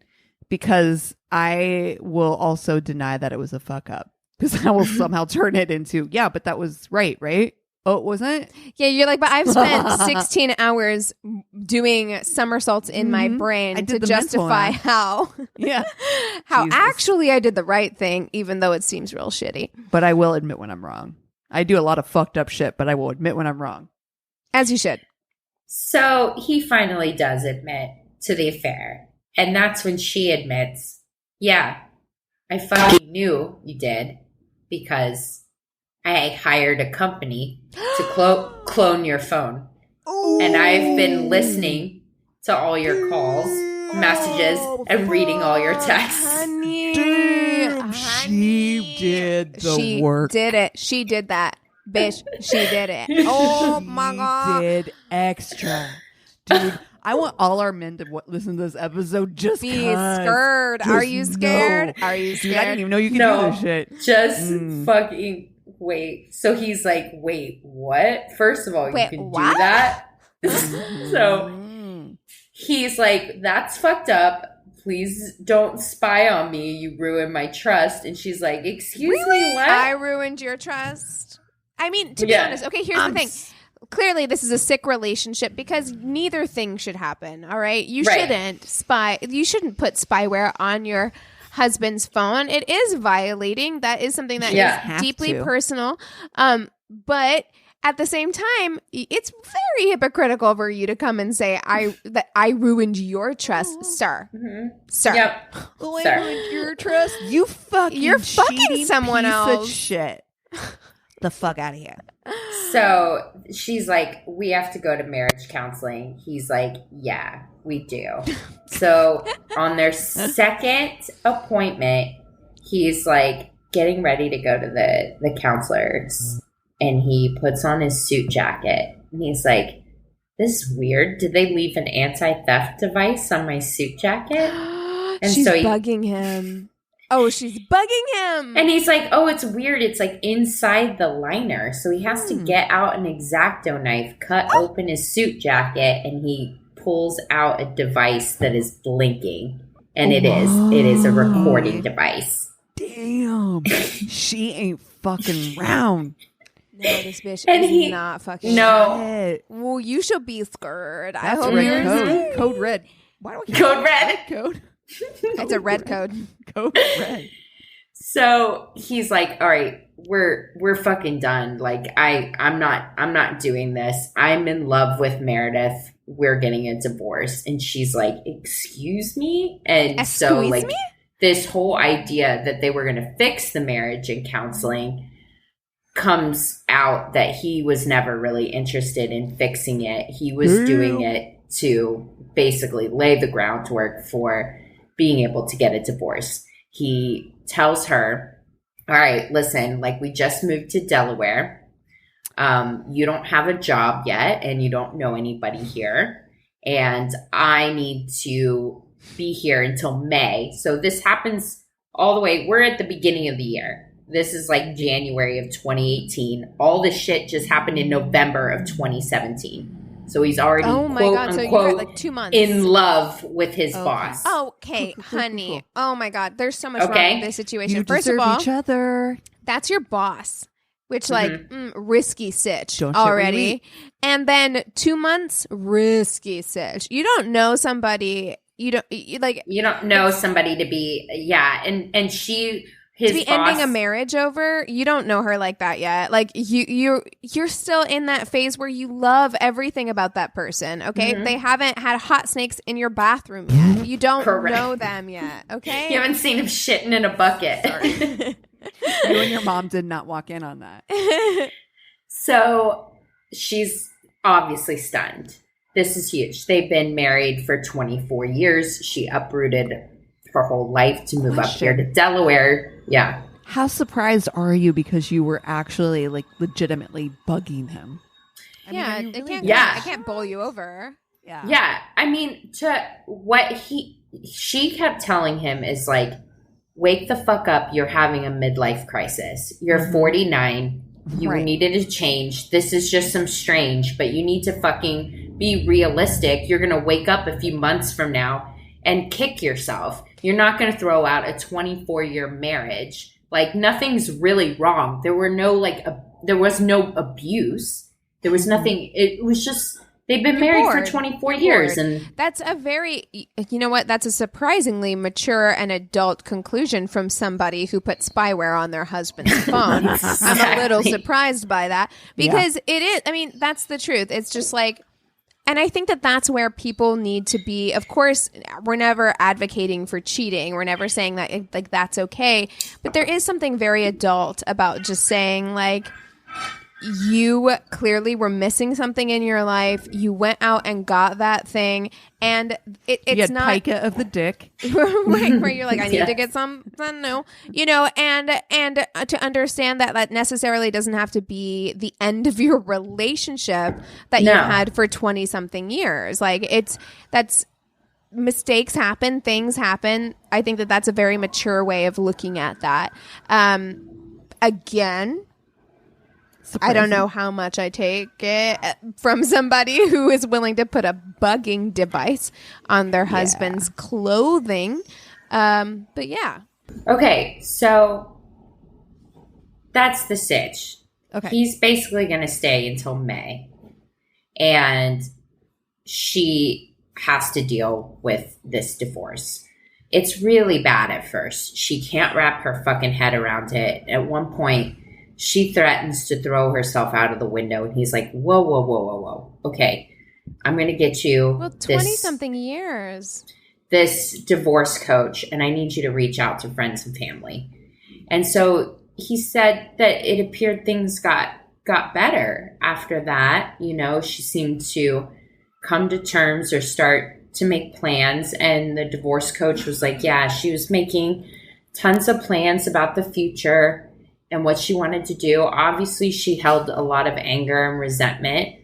because I will also deny that it was a fuck up, because I will somehow turn it into, yeah, but that was right? Oh, it wasn't? Yeah, you're like, but I've spent 16 hours doing somersaults in my brain to justify how actually I did the right thing, even though it seems real shitty. But I will admit when I'm wrong. I do a lot of fucked up shit, but I will admit when I'm wrong. As you should. So he finally does admit to the affair. And that's when she admits, yeah, I fucking knew you did, because I hired a company to clone your phone. Ooh. And I've been listening to all your calls, messages, and reading all your texts. Damn, she did the work. She did it. She did that. Bitch, she did it. Oh my God. She did extra. Dude, I want all our men to listen to this episode just be scared. Are you scared? Are you scared? Dude, I didn't even know you could do this shit. Just fucking wait. So he's like, wait, what? First of all, you can do that? So he's like, that's fucked up. Please don't spy on me. You ruined my trust. And she's like, excuse me, what? I ruined your trust? I mean, to be honest, okay, here's the thing. Clearly, this is a sick relationship, because neither thing should happen, all right? You shouldn't put spyware on your husband's phone. It is violating. That is something that is deeply personal. But at the same time, it's very hypocritical for you to come and say that I ruined your trust, sir. Sir. Yep. Oh, I ruined your trust. You're fucking someone piece else. Of shit. The fuck out of here. So she's like, we have to go to marriage counseling. He's like, yeah, we do. So on their second appointment, he's like getting ready to go to the counselors, and he puts on his suit jacket, and he's like, this is weird. Did they leave an anti-theft device on my suit jacket? And she's bugging him. Oh, she's bugging him. And he's like, oh, it's weird. It's like inside the liner. So he has to get out an X-Acto knife, cut open his suit jacket, and he pulls out a device that is blinking. And it is a recording device. Damn. She ain't fucking round. No, this bitch is not fucking No. Well, you should be scared. That's I hope red code. Code red. Why do we Code red? Code? It's a red code. Code red. So he's like, all right, we're fucking done. Like I'm not doing this. I'm in love with Meredith. We're getting a divorce. And she's like, excuse me? And this whole idea that they were going to fix the marriage in counseling comes out that he was never really interested in fixing it. He was doing it to basically lay the groundwork for being able to get a divorce. He tells her, all right, listen, like, we just moved to Delaware. You don't have a job yet, and you don't know anybody here. And I need to be here until May. So this happens all the way. We're at the beginning of the year. This is like January of 2018. All this shit just happened in November of 2017. So he's already, Oh my quote God. So you unquote, got like 2 months. in love with his Okay. boss. Okay, honey. Oh my God. There's so much Okay. wrong with this situation. You First of deserve all, each other. that's your boss, which risky sitch Don't shit where you already. eat. And then 2 months, risky sitch. You don't know somebody. You don't know somebody to be, and his to be boss, ending a marriage over. You don't know her like that yet. Like you're still in that phase where you love everything about that person. Okay, they haven't had hot snakes in your bathroom yet. You don't Correct. know them yet. Okay, You haven't seen him shitting in a bucket. You and your mom did not walk in on that. So she's obviously stunned. This is huge. They've been married for 24 years. She uprooted her whole life to move up here to Delaware. Yeah. How surprised are you because you were actually like legitimately bugging him? Yeah, mean, are you I can't bowl you over. Yeah. Yeah. I mean, to what she kept telling him is like, wake the fuck up. You're having a midlife crisis. You're 49. You Right. needed to change. This is just some strange, but you need to fucking be realistic. You're going to wake up a few months from now and kick yourself. You're not going to throw out a 24-year marriage. Like, nothing's really wrong. There was no abuse. There was nothing. It was just, they've been married bored. for 24 You're years. bored. And That's a very, you know what? That's a surprisingly mature and adult conclusion from somebody who put spyware on their husband's phone. I'm a little surprised by that because it is, I mean, that's the truth. It's just like, and I think that that's where people need to be. Of course, we're never advocating for cheating. We're never saying that like that's okay. But there is something very adult about just saying like, you clearly were missing something in your life. You went out and got that thing, and it's You had not pica of the dick. right where you're like, I need Yes. to get something new, and to understand that necessarily doesn't have to be the end of your relationship that you No. had for 20 something years. Like that's mistakes happen, things happen. I think that that's a very mature way of looking at that. Again, I don't know how much I take it from somebody who is willing to put a bugging device on their husband's clothing. But yeah. okay, so that's the sitch. Okay. He's basically going to stay until May. And she has to deal with this divorce. It's really bad at first. She can't wrap her fucking head around it. At one point, she threatens to throw herself out of the window. And he's like, whoa, whoa, whoa, whoa, whoa. Okay, I'm going to get you Well, 20-something years. this divorce coach, and I need you to reach out to friends and family. And so he said that it appeared things got better after that. You know, she seemed to come to terms or start to make plans. And the divorce coach was like, yeah, she was making tons of plans about the future and what she wanted to do. Obviously, she held a lot of anger and resentment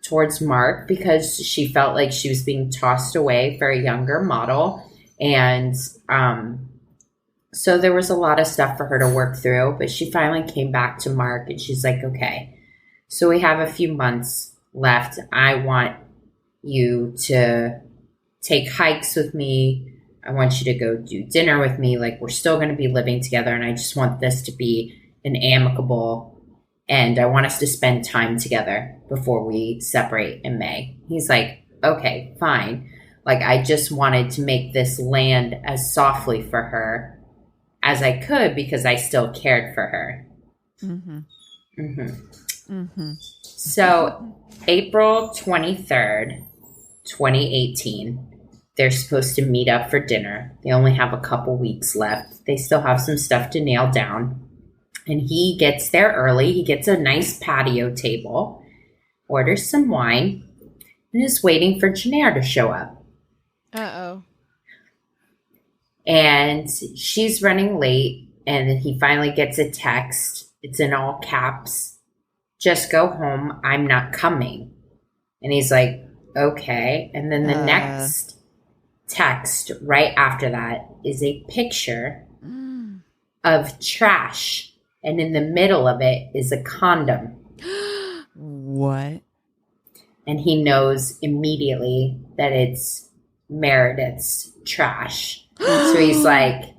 towards Mark because she felt like she was being tossed away for a younger model. And so there was a lot of stuff for her to work through. But she finally came back to Mark and she's like, okay, so we have a few months left. I want you to take hikes with me. I want you to go do dinner with me. Like, we're still going to be living together. And I just want this to be an amicable, and I want us to spend time together before we separate in May. He's like, okay, fine. Like, I just wanted to make this land as softly for her as I could because I still cared for her. Mm-hmm. Mm-hmm. Mm-hmm. So April 23rd, 2018, they're supposed to meet up for dinner. They only have a couple weeks left. They still have some stuff to nail down. And he gets there early. He gets a nice patio table, orders some wine, and is waiting for Jennair to show up. Uh-oh. And she's running late, and then he finally gets a text. It's in all caps. Just go home. I'm not coming. And he's like, okay. And then the next text right after that is a picture of trash. And in the middle of it is a condom. What? and he knows immediately that it's Meredith's trash. So he's like,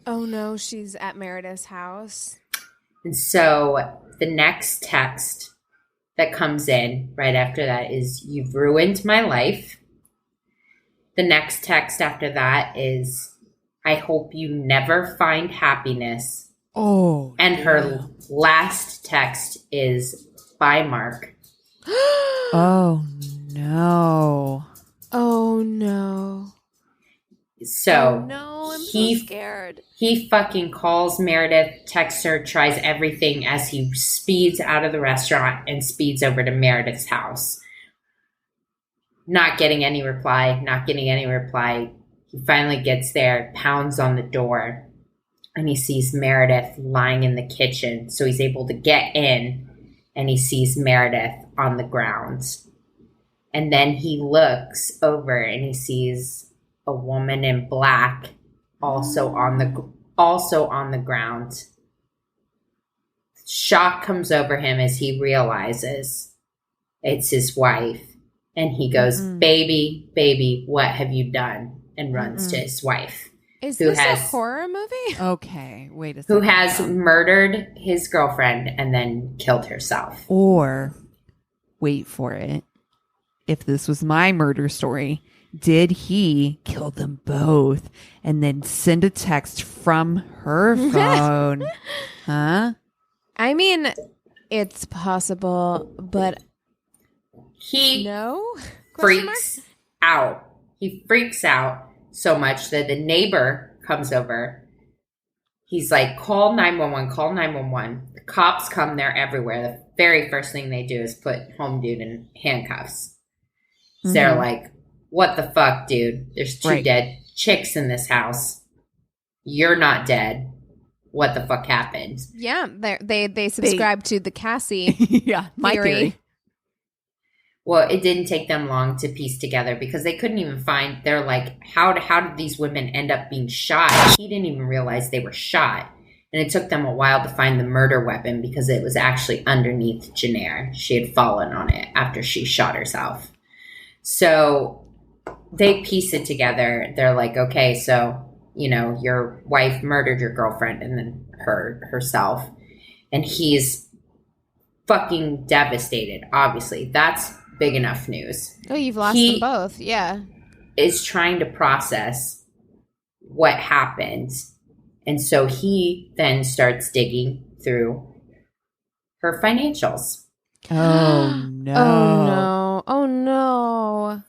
oh no, she's at Meredith's house. and so the next text that comes in right after that is, "You've ruined my life." The next text after that is, "I hope you never find happiness." Oh. And her last text is, "Bye, Mark." Oh, no. Oh no. So oh no, I'm he- so scared. He fucking calls Meredith, texts her, tries everything as he speeds out of the restaurant and speeds over to Meredith's house. Not getting any reply. He finally gets there, pounds on the door, and he sees Meredith lying in the kitchen. So he's able to get in, and he sees Meredith on the ground. And then he looks over and he sees a woman in black also on the ground. Shock comes over him as he realizes it's his wife. And he goes, baby, what have you done? And runs to his wife. Is who this has- a horror movie? Okay, wait a second. Who has murdered his girlfriend and then killed herself. Or, wait for it, if this was my murder story, did he kill them both and then send a text from her phone? Huh? I mean, it's possible, but He no? Question mark? freaks out. He freaks out so much that the neighbor comes over. He's like, call 911, call 911. The cops come there everywhere. The very first thing they do is put home dude in handcuffs. So they're like, what the fuck, dude? There's two dead chicks in this house. You're not dead. What the fuck happened? Yeah, they subscribe to the Cassie Yeah, my theory. Well, it didn't take them long to piece together because they couldn't even find, they're like, how did these women end up being shot? He didn't even realize they were shot. And it took them a while to find the murder weapon because it was actually underneath Jennair. She had fallen on it after she shot herself. So they piece it together. They're like, okay, so, you know, your wife murdered your girlfriend and then herself. And he's fucking devastated, obviously. That's big enough news. Oh, you've lost them both. Yeah. Is trying to process what happened. And so he then starts digging through her financials. Oh, no. Oh, no. Oh, no.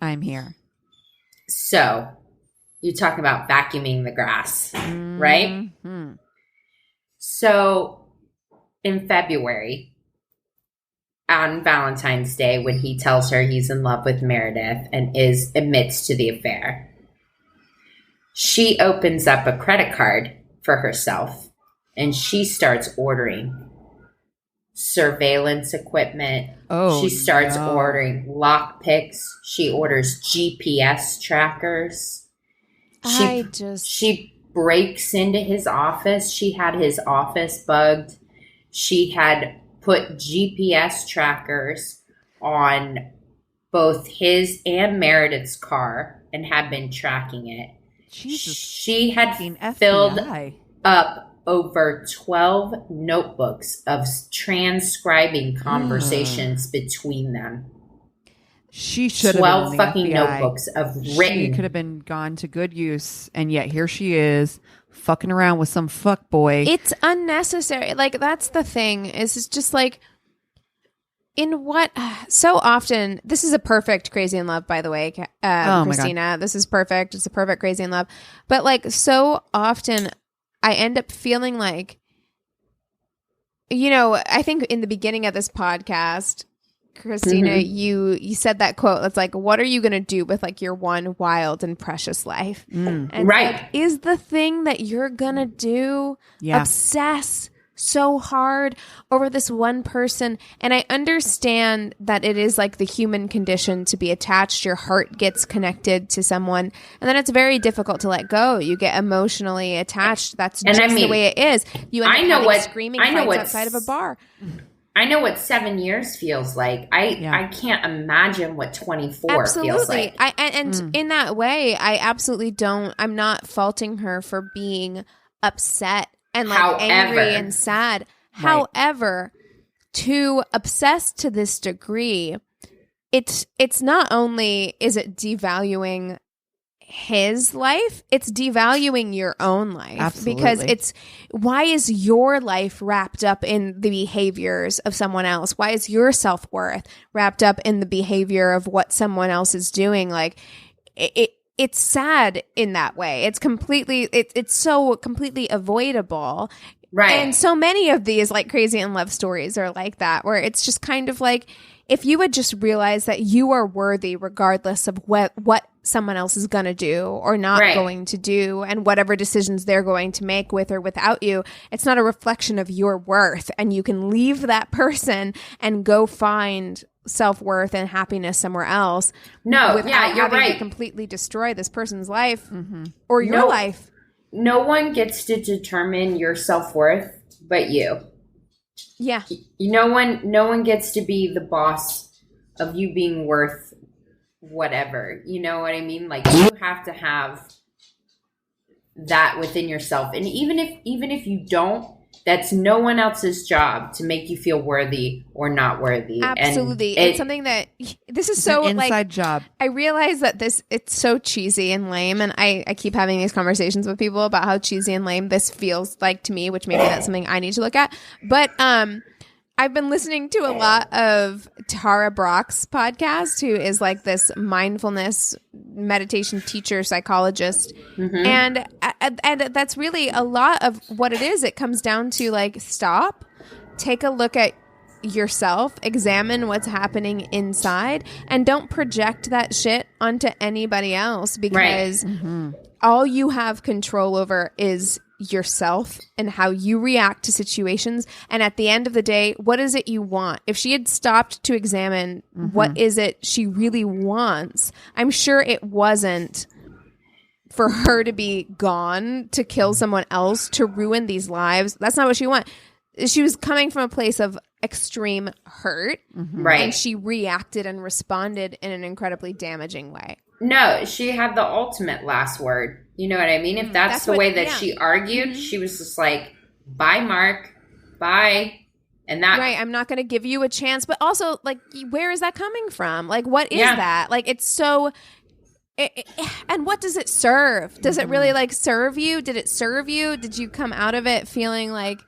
I'm here. So you're talking about vacuuming the grass, right? Mm-hmm. So in February, on Valentine's Day, when he tells her he's in love with Meredith and admits to the affair, she opens up a credit card for herself and she starts ordering surveillance equipment. Oh, she starts no. ordering lockpicks. She orders GPS trackers. She breaks into his office. She had his office bugged. She had put GPS trackers on both his and Meredith's car and had been tracking it. Jesus. She had FBI. filled up over 12 notebooks of transcribing conversations between them. She should have 12 been in the fucking FBI. notebooks of written. She could have been gone to good use, and yet here she is fucking around with some fuck boy. It's unnecessary. Like, that's the thing. It's just like, in what so often, this is a perfect Crazy in Love, by the way, Christina. This is perfect. It's a perfect Crazy in Love. But like, so often I end up feeling like, you know, I think in the beginning of this podcast, Christina, you said that quote that's like, what are you going to do with like your one wild and precious life? And like, is the thing that you're going to do obsess so hard over this one person? And I understand that it is like the human condition to be attached. Your heart gets connected to someone and then it's very difficult to let go. You get emotionally attached. That's just the way it is. You end up having screaming fights outside of a bar. I know what 7 years feels like. I can't imagine what 24 feels like. In that way, I absolutely don't. I'm not faulting her for being upset and like angry and sad. Right. However, to obsess to this degree, it's not only is it devaluing his life, it's devaluing your own life. Absolutely. Because why is your life wrapped up in the behaviors of someone else? Why is your self-worth wrapped up in the behavior of what someone else is doing? Like it's sad in that way. It's so completely avoidable. Right. And so many of these like Crazy in Love stories are like that, where it's just kind of like, if you would just realize that you are worthy regardless of what someone else is going to do or not going to do, and whatever decisions they're going to make with or without you, it's not a reflection of your worth. And you can leave that person and go find self-worth and happiness somewhere else. No, without you're having right. to completely destroy this person's life or your life. No one gets to determine your self-worth but you. Yeah. No one gets to be the boss of you being worth whatever. You know what I mean? Like, you have to have that within yourself. And even if you don't, that's no one else's job to make you feel worthy or not worthy. Absolutely. It's something that this is so an inside like, job. I realize that it's so cheesy and lame. And I keep having these conversations with people about how cheesy and lame this feels like to me, which maybe that's something I need to look at. But I've been listening to a lot of Tara Brach's podcast, who is like this mindfulness meditation teacher, psychologist. And that's really a lot of what it is. It comes down to like, stop, take a look at yourself, examine what's happening inside, and don't project that shit onto anybody else, because all you have control over is yourself and how you react to situations. And at the end of the day, what is it you want? If she had stopped to examine what is it she really wants, I'm sure it wasn't for her to be gone, to kill someone else, to ruin these lives. That's not what she wanted. She was coming from a place of extreme hurt, and she reacted and responded in an incredibly damaging way. No, she had the ultimate last word. You know what I mean? If that's the way that she argued, she was just like, bye, Mark, bye. And that, right, I'm not going to give you a chance. But also, like, where is that coming from? Like, what is that? Like, it's so... and what does it serve? Does it really, like, serve you? Did it serve you? Did you come out of it feeling like...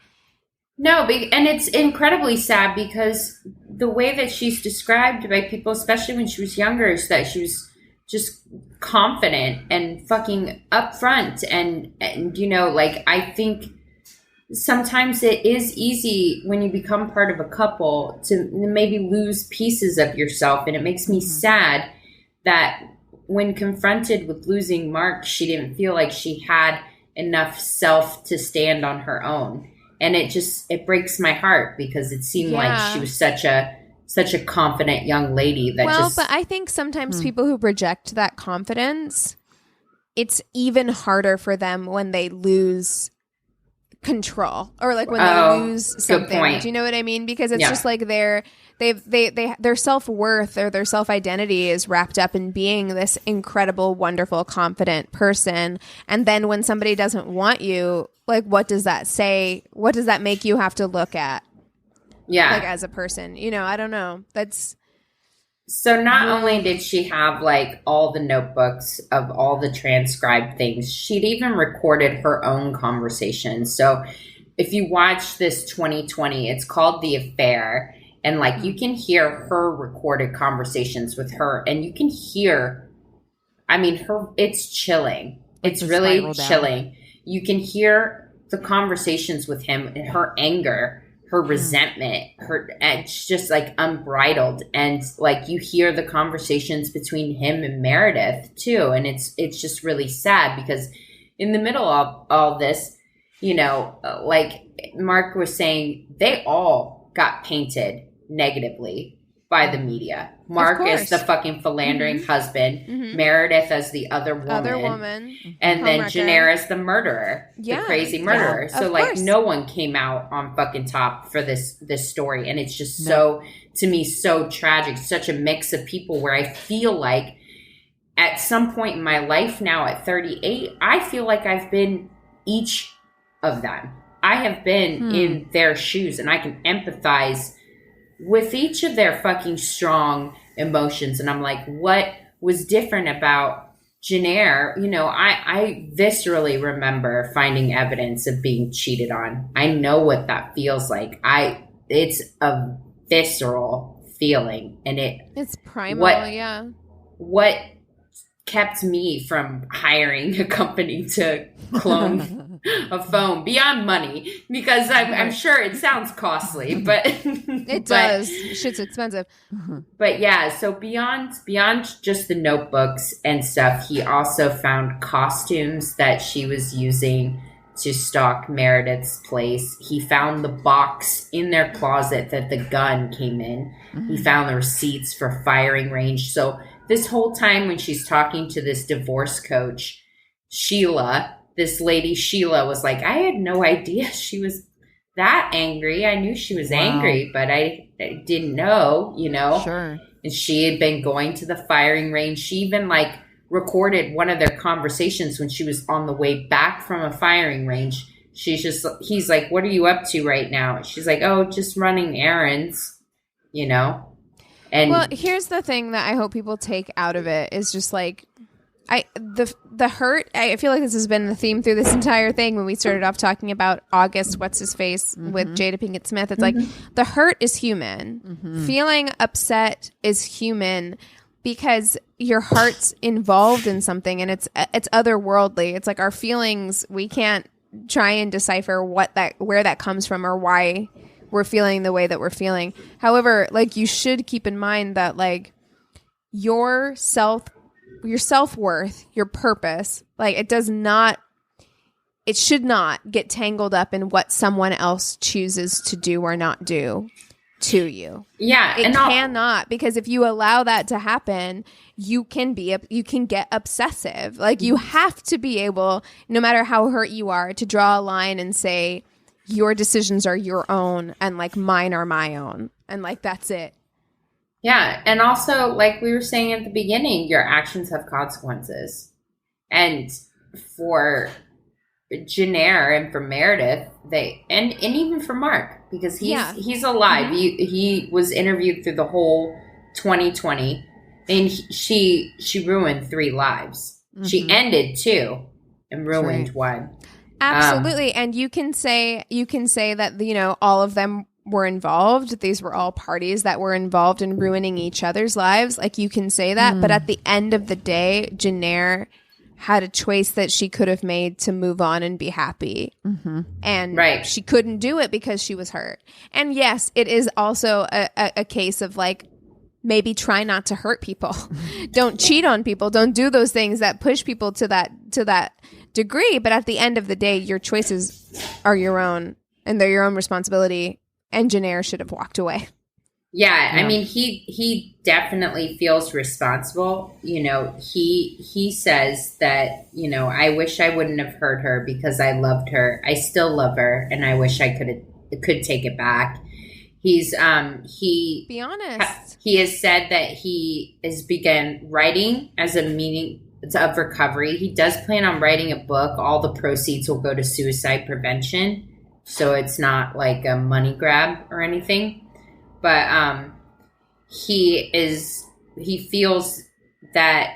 No, and it's incredibly sad, because the way that she's described by people, especially when she was younger, is that she was just confident and fucking upfront. And you know, like, I think sometimes it is easy when you become part of a couple to maybe lose pieces of yourself. And it makes me sad that when confronted with losing Mark, she didn't feel like she had enough self to stand on her own. And it breaks my heart, because it seemed like she was such a confident young lady that but I think sometimes people who project that confidence, it's even harder for them when they lose control, or like when they lose something. Do you know what I mean? Because it's just like their self-worth or their self-identity is wrapped up in being this incredible, wonderful, confident person. And then when somebody doesn't want you, like, what does that say? What does that make you have to look at? Yeah. Like, as a person, you know, I don't know. That's... So not only did she have, like, all the notebooks of all the transcribed things, she'd even recorded her own conversations. So if you watch this 2020, it's called The Affair. And, like, you can hear her recorded conversations with her. And you can hear, I mean, it's chilling. It's really chilling. You can hear the conversations with him and her anger, her resentment, it's just like unbridled. And like, you hear the conversations between him and Meredith too. And it's just really sad, because in the middle of all this, you know, like Mark was saying, they all got painted negatively by the media. Mark is the fucking philandering husband. Meredith as the other woman. And then Jennair is the murderer. The crazy murderer. So like no one came out on fucking top for this story. And it's just so, to me, so tragic. Such a mix of people where I feel like at some point in my life now at 38, I feel like I've been each of them. I have been in their shoes and I can empathize with each of their fucking strong emotions. And I'm like, what was different about Jennair? You know, I viscerally remember finding evidence of being cheated on. I know what that feels like. It's a visceral feeling. And it's primal, What kept me from hiring a company to clone a phone beyond money, because I'm sure it sounds costly, but it does. Shit's expensive. But yeah, so beyond just the notebooks and stuff, he also found costumes that she was using to stalk Meredith's place. He found the box in their closet that the gun came in. He found the receipts for firing range. So this whole time when she's talking to this divorce coach, Sheila, this lady Sheila was like, I had no idea she was that angry. I knew she was angry, but I didn't know, you know. Sure. And she had been going to the firing range. She even like recorded one of their conversations when she was on the way back from a firing range. He's like, what are you up to right now? She's like, oh, just running errands, you know. And well, here's the thing that I hope people take out of it is just like, the hurt. I feel like this has been the theme through this entire thing. When we started off talking about August, what's his face with Jada Pinkett Smith, it's like the hurt is human. Feeling upset is human because your heart's involved in something, and it's otherworldly. It's like our feelings. We can't try and decipher where that comes from or why we're feeling the way that we're feeling. However, like you should keep in mind that like your self-worth, your purpose, like it should not get tangled up in what someone else chooses to do or not do to you. Yeah. It cannot, because if you allow that to happen, you can get obsessive. Like you have to be able, no matter how hurt you are, to draw a line and say, your decisions are your own and like mine are my own. And like, that's it. Yeah. And also, like we were saying at the beginning, your actions have consequences. And for Jennair and for Meredith, and even for Mark, because he's alive. He was interviewed through the whole 2020, and she ruined 3 lives. She ended 2 and ruined 1. Absolutely. And you can say that, you know, all of them were involved. These were all parties that were involved in ruining each other's lives. Like you can say that, but at the end of the day, Jennair had a choice that she could have made to move on and be happy. And she couldn't do it because she was hurt. And yes, it is also a case of like, maybe try not to hurt people. Don't cheat on people. Don't do those things that push people to that degree. But at the end of the day, your choices are your own and they're your own responsibility. And Jennair should have walked away. Yeah. I mean, he definitely feels responsible. You know, he says that, you know, I wish I wouldn't have hurt her because I loved her. I still love her. And I wish I could take it back. Be honest. He has said that he has begun writing as a meaning of recovery. He does plan on writing a book. All the proceeds will go to suicide prevention. So it's not like a money grab or anything. But he feels that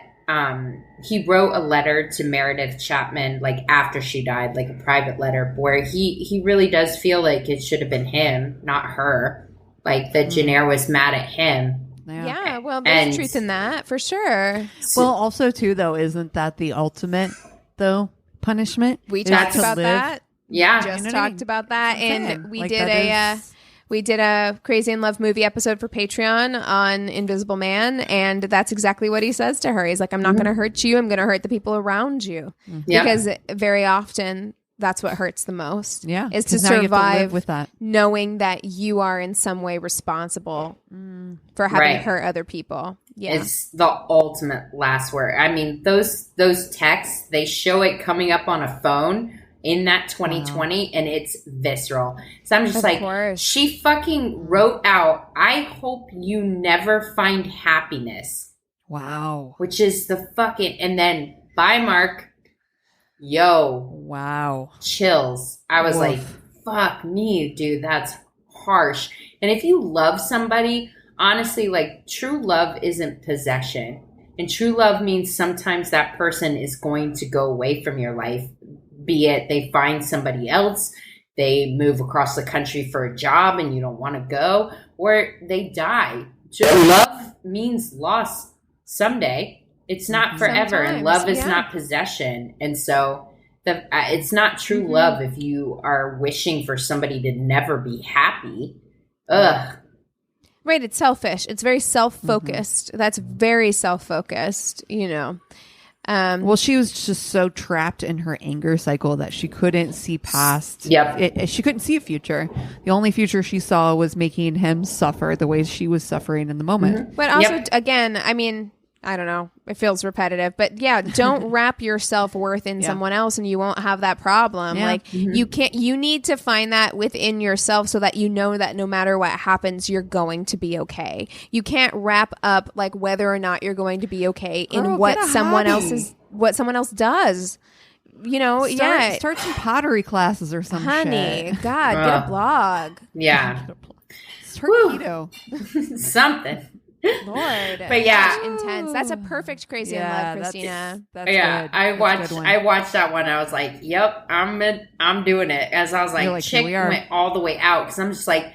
he wrote a letter to Meredith Chapman like after she died, like a private letter where he really does feel like it should have been him, not her. Like that Jennair was mad at him. Yeah, well, there's truth in that for sure. Well, also too though, isn't that the ultimate though punishment? We talked about that. Yeah, just talked about that, and we did a Crazy in Love movie episode for Patreon on Invisible Man, and that's exactly what he says to her. He's like, I'm not going to hurt you. I'm going to hurt the people around you. Because very often that's what hurts the most. Yeah. Is to 'cause now you have to live survive with that. knowing that you are in some way responsible for having Right. hurt other people. Yeah. It's the ultimate last word. I mean, those texts, they show it coming up on a phone in that 2020 and it's visceral. So I'm just Of like, course. she fucking wrote out, I hope you never find happiness, Wow. which is the fucking, and then bye, Mark. Yo, Wow. chills. I was Woof. like, fuck me, dude, that's harsh. And if you love somebody, honestly, like, true love isn't possession. And true love means sometimes that person is going to go away from your life, be it they find somebody else, they move across the country for a job and you don't want to go, or they die. True love means loss someday. It's not forever, and Sometimes, love is yeah. not possession. And so it's not true love if you are wishing for somebody to never be happy. Ugh. Right. It's selfish. It's very self-focused. That's very self-focused, you know. Well, she was just so trapped in her anger cycle that she couldn't see past. Yep. It. She couldn't see a future. The only future she saw was making him suffer the way she was suffering in the moment. But also, Yep. again, I mean, I don't know. It feels repetitive, but yeah, don't wrap your self-worth in someone else and you won't have that problem. Yeah. Like you need to find that within yourself so that you know that no matter what happens, you're going to be okay. You can't wrap up like whether or not you're going to be okay in Girl, what get a someone hobby. else does. You know, Start some pottery classes or some honey, shit. God, get a blog. Yeah. Start Woo. keto. Something. Lord. But yeah. Gosh, intense. That's a perfect Crazy in Love, Christina. That's Yeah, good. I That's a watched. good one. I watched that one. I was like, "Yep, I'm doing it." As I was like, You're like, chick here we are. went all the way out because I'm just like,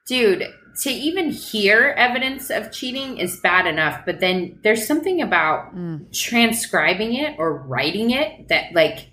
dude, to even hear evidence of cheating is bad enough, but then there's something about transcribing it or writing it that like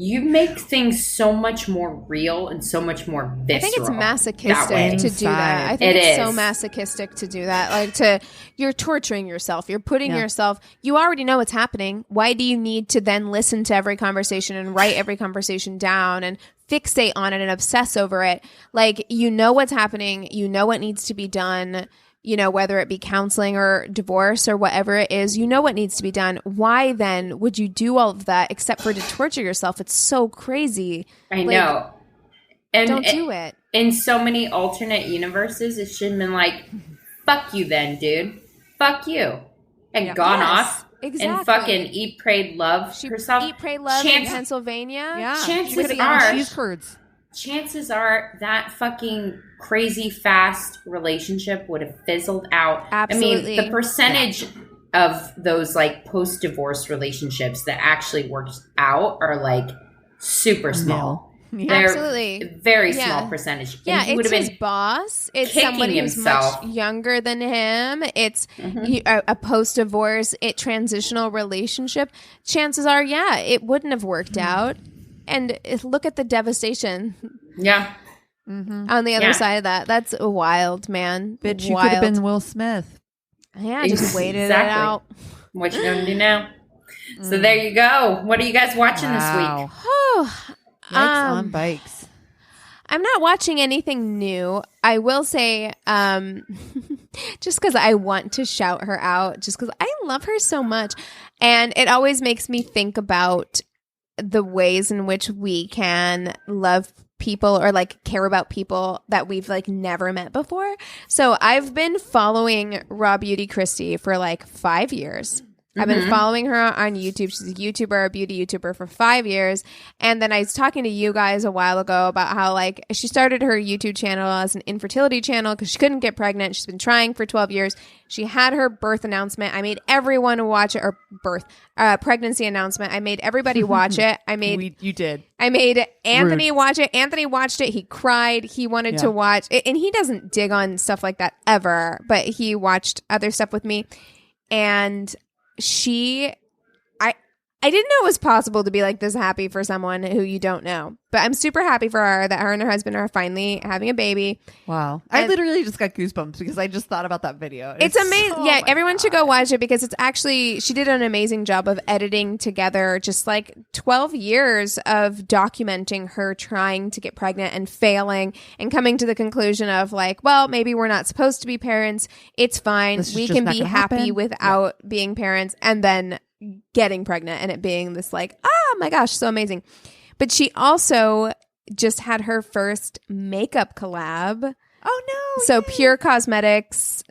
you make things so much more real and so much more visceral. I think it's that way. masochistic to do that. I think It it's so is. masochistic to do that. Like you're torturing yourself. You're putting yourself, you already know what's happening. Why do you need to then listen to every conversation and write every conversation down and fixate on it and obsess over it? Like, you know what's happening. You know what needs to be done. You know, whether it be counseling or divorce or whatever it is, you know what needs to be done. Why then would you do all of that except for to torture yourself? It's so crazy. I know. And Don't do it. In so many alternate universes, it should have been like, fuck you then, dude. Fuck you. And gone Yes, off. exactly. And fucking eat, prayed, love She herself. Eat, Pray, Love in Pennsylvania. Yeah. Chances She could've eaten are- cheese curds. Chances are that fucking crazy fast relationship would have fizzled out. Absolutely. I mean, the percentage of those like post-divorce relationships that actually worked out are like super small. They're Absolutely. very Yeah. small percentage. And Yeah, he would it's have his been boss. It's kicking somebody who's himself. much younger than him. It's a post-divorce, transitional relationship. Chances are, it wouldn't have worked out. And look at the devastation Yeah. on the other Yeah. side of that. That's wild, man. Bitch, you Wild. could have been Will Smith. Yeah, just waited it Exactly. out. What you gonna do now? So there you go. What are you guys watching this week? Whew. Yikes on bikes. I'm not watching anything new. I will say, just because I want to shout her out, just because I love her so much. And it always makes me think about the ways in which we can love people or like care about people that we've like never met before. So I've been following Raw Beauty Christie for like 5 years. I've been following her on YouTube. She's a YouTuber, a beauty YouTuber for 5 years. And then I was talking to you guys a while ago about how like she started her YouTube channel as an infertility channel because she couldn't get pregnant. She's been trying for 12 years. She had her birth announcement. I made everyone watch it, or pregnancy announcement. I made everybody watch it. You did. I made Anthony watch it. Anthony watched it. He cried. He wanted to watch it. And he doesn't dig on stuff like that ever, but he watched other stuff with me. And I didn't know it was possible to be like this happy for someone who you don't know. But I'm super happy for her that her and her husband are finally having a baby. Wow. I literally just got goosebumps because I just thought about that video. It's amazing. Yeah, everyone should go watch it because it's actually, she did an amazing job of editing together just like 12 years of documenting her trying to get pregnant and failing and coming to the conclusion of like, well, maybe we're not supposed to be parents. It's fine. We can be happy without being parents, and then getting pregnant and it being this like, oh my gosh, so amazing. But she also just had her first makeup collab. Oh no! So Pure Cosmetics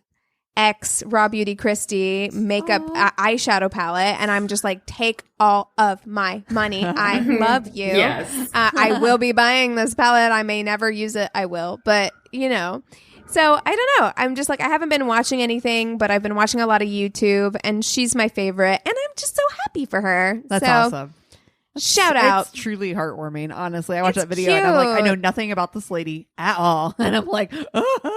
X Raw Beauty Christie makeup eyeshadow palette, and I'm just like, take all of my money. I love you. Yes. I will be buying this palette. I may never use it. I will, but you know. So I don't know. I'm just like, I haven't been watching anything, but I've been watching a lot of YouTube, and she's my favorite, and I'm just so happy for her. That's awesome. Shout out. It's truly heartwarming. Honestly, I watched that video and I'm like, I know nothing about this lady at all. And I'm like, but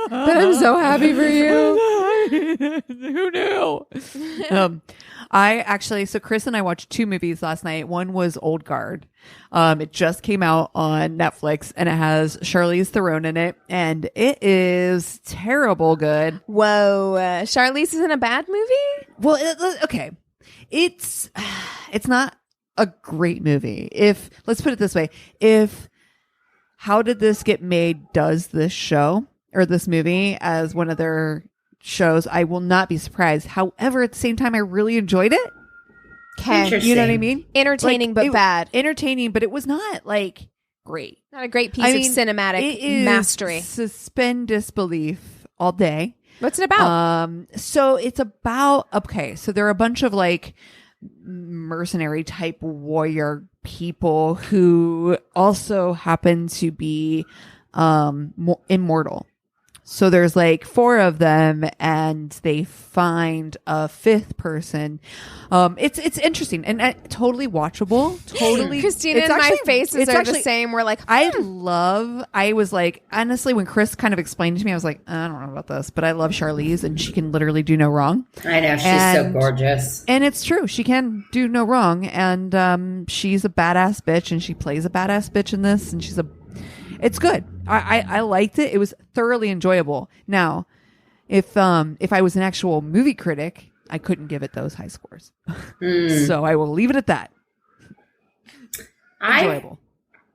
I'm so happy for you. Who knew? So Chris and I watched 2 movies last night. One was Old Guard. It just came out on Netflix and it has Charlize Theron in it. And it is terrible good. Whoa. Charlize is in a bad movie? Well, okay. It's not a great movie. Let's put it this way, if How Did This Get Made does this show or this movie as one of their shows, I will not be surprised. However, at the same time, I really enjoyed it. Okay. You know what I mean? Entertaining, but bad. Entertaining, but it was not like great. Not a great piece of cinematic mastery. Suspend disbelief all day. What's it about? So it's about, so there are a bunch of like mercenary type warrior people who also happen to be immortal. So there's like 4 of them and they find a 5th person. It's interesting and totally watchable. Totally. Christina and my faces are the same. We're like, I was like, honestly, when Chris kind of explained it to me, I was like, I don't know about this, but I love Charlize and she can literally do no wrong. I know. She's so gorgeous. And it's true. She can do no wrong. And she's a badass bitch and she plays a badass bitch in this. And it's good. I liked it. It was thoroughly enjoyable. Now, if I was an actual movie critic, I couldn't give it those high scores. So I will leave it at that. Enjoyable.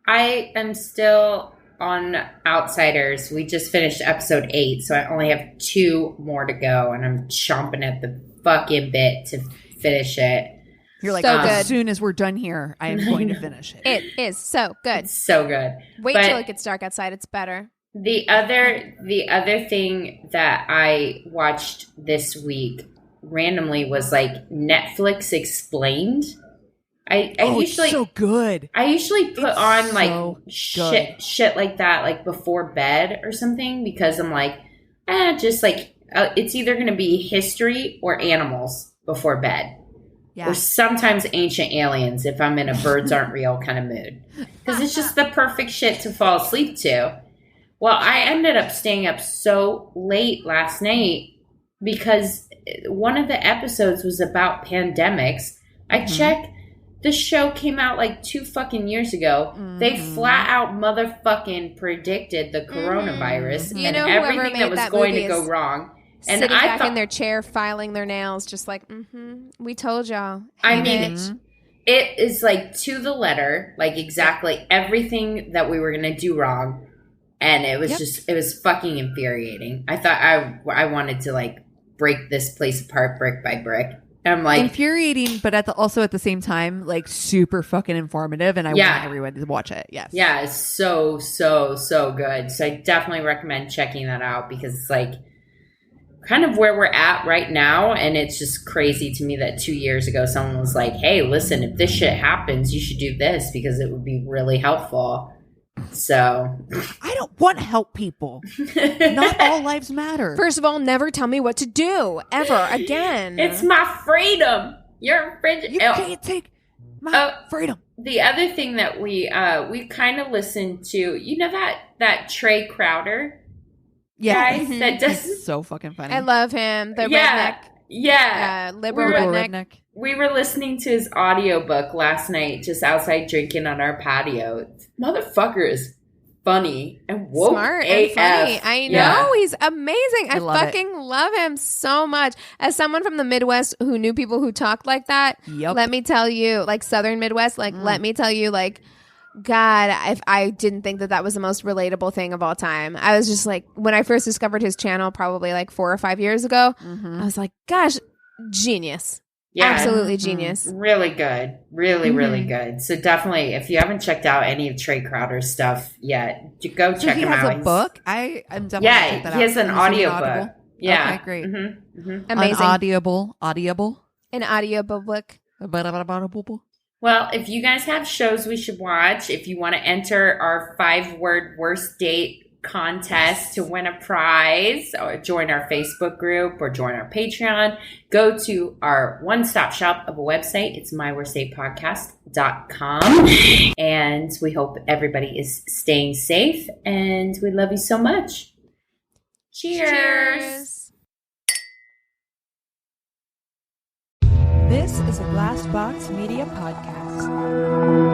I am still on Outsiders. We just finished episode 8, so I only have 2 more to go, and I'm chomping at the fucking bit to finish it. You're like, so as soon as we're done here, I am going to finish it. It is so good. It's so good. Wait till it gets dark outside. It's better. The other thing that I watched this week randomly was like Netflix Explained. I usually so good. I usually put on like so shit like that like before bed or something because I'm like, just like it's either going to be history or animals before bed. Yeah. Or sometimes ancient aliens if I'm in a birds aren't real kind of mood. Because it's just the perfect shit to fall asleep to. Well, I ended up staying up so late last night because one of the episodes was about pandemics. I checked. The show came out like 2 fucking years ago. They flat out motherfucking predicted the coronavirus and everything that was going to go wrong. And sitting back in their chair, filing their nails, just like, we told y'all. I mean, it is like to the letter, like exactly everything that we were going to do wrong. And it was just, it was fucking infuriating. I thought I wanted to like break this place apart brick by brick. I'm like infuriating, but also at the same time, like super fucking informative. And I want everyone to watch it. Yes. Yeah. It's so good. So I definitely recommend checking that out because it's like, kind of where we're at right now, and it's just crazy to me that 2 years ago someone was like, hey, listen, if this shit happens, you should do this because it would be really helpful. So I don't want to help people. Not all lives matter. First of all, never tell me what to do ever again. It's my freedom. You're infringing. You can't take my freedom. The other thing that we kind of listened to, you know that Trey Crowder guy that does so fucking funny. I love him. The redneck. Yeah. Liberal redneck. We were listening to his audiobook last night, just outside drinking on our patio. Motherfucker is funny and woke Smart AF. and funny. I know. Yeah. He's amazing. I love fucking love him so much. As someone from the Midwest who knew people who talked like that, Yep. let me tell you, like Southern Midwest, like let me tell you, like, God, if I didn't think that was the most relatable thing of all time. I was just like, when I first discovered his channel probably like 4 or 5 years ago, I was like, gosh, genius. Yeah. Absolutely genius. Really good. Really good. So definitely, if you haven't checked out any of Trey Crowder's stuff yet, go So check he him has out. a book. I'm definitely gonna check that he has out. an Is it audiobook. Yeah. Okay, great. Mm-hmm. Amazing. Audible. An audiobook. Well, if you guys have shows we should watch, if you want to enter our 5-word worst date contest to win a prize, or join our Facebook group or join our Patreon, go to our one-stop shop of a website. It's myworstdatepodcast.com. And we hope everybody is staying safe, and we love you so much. Cheers. This is a Glass Box Media Podcast.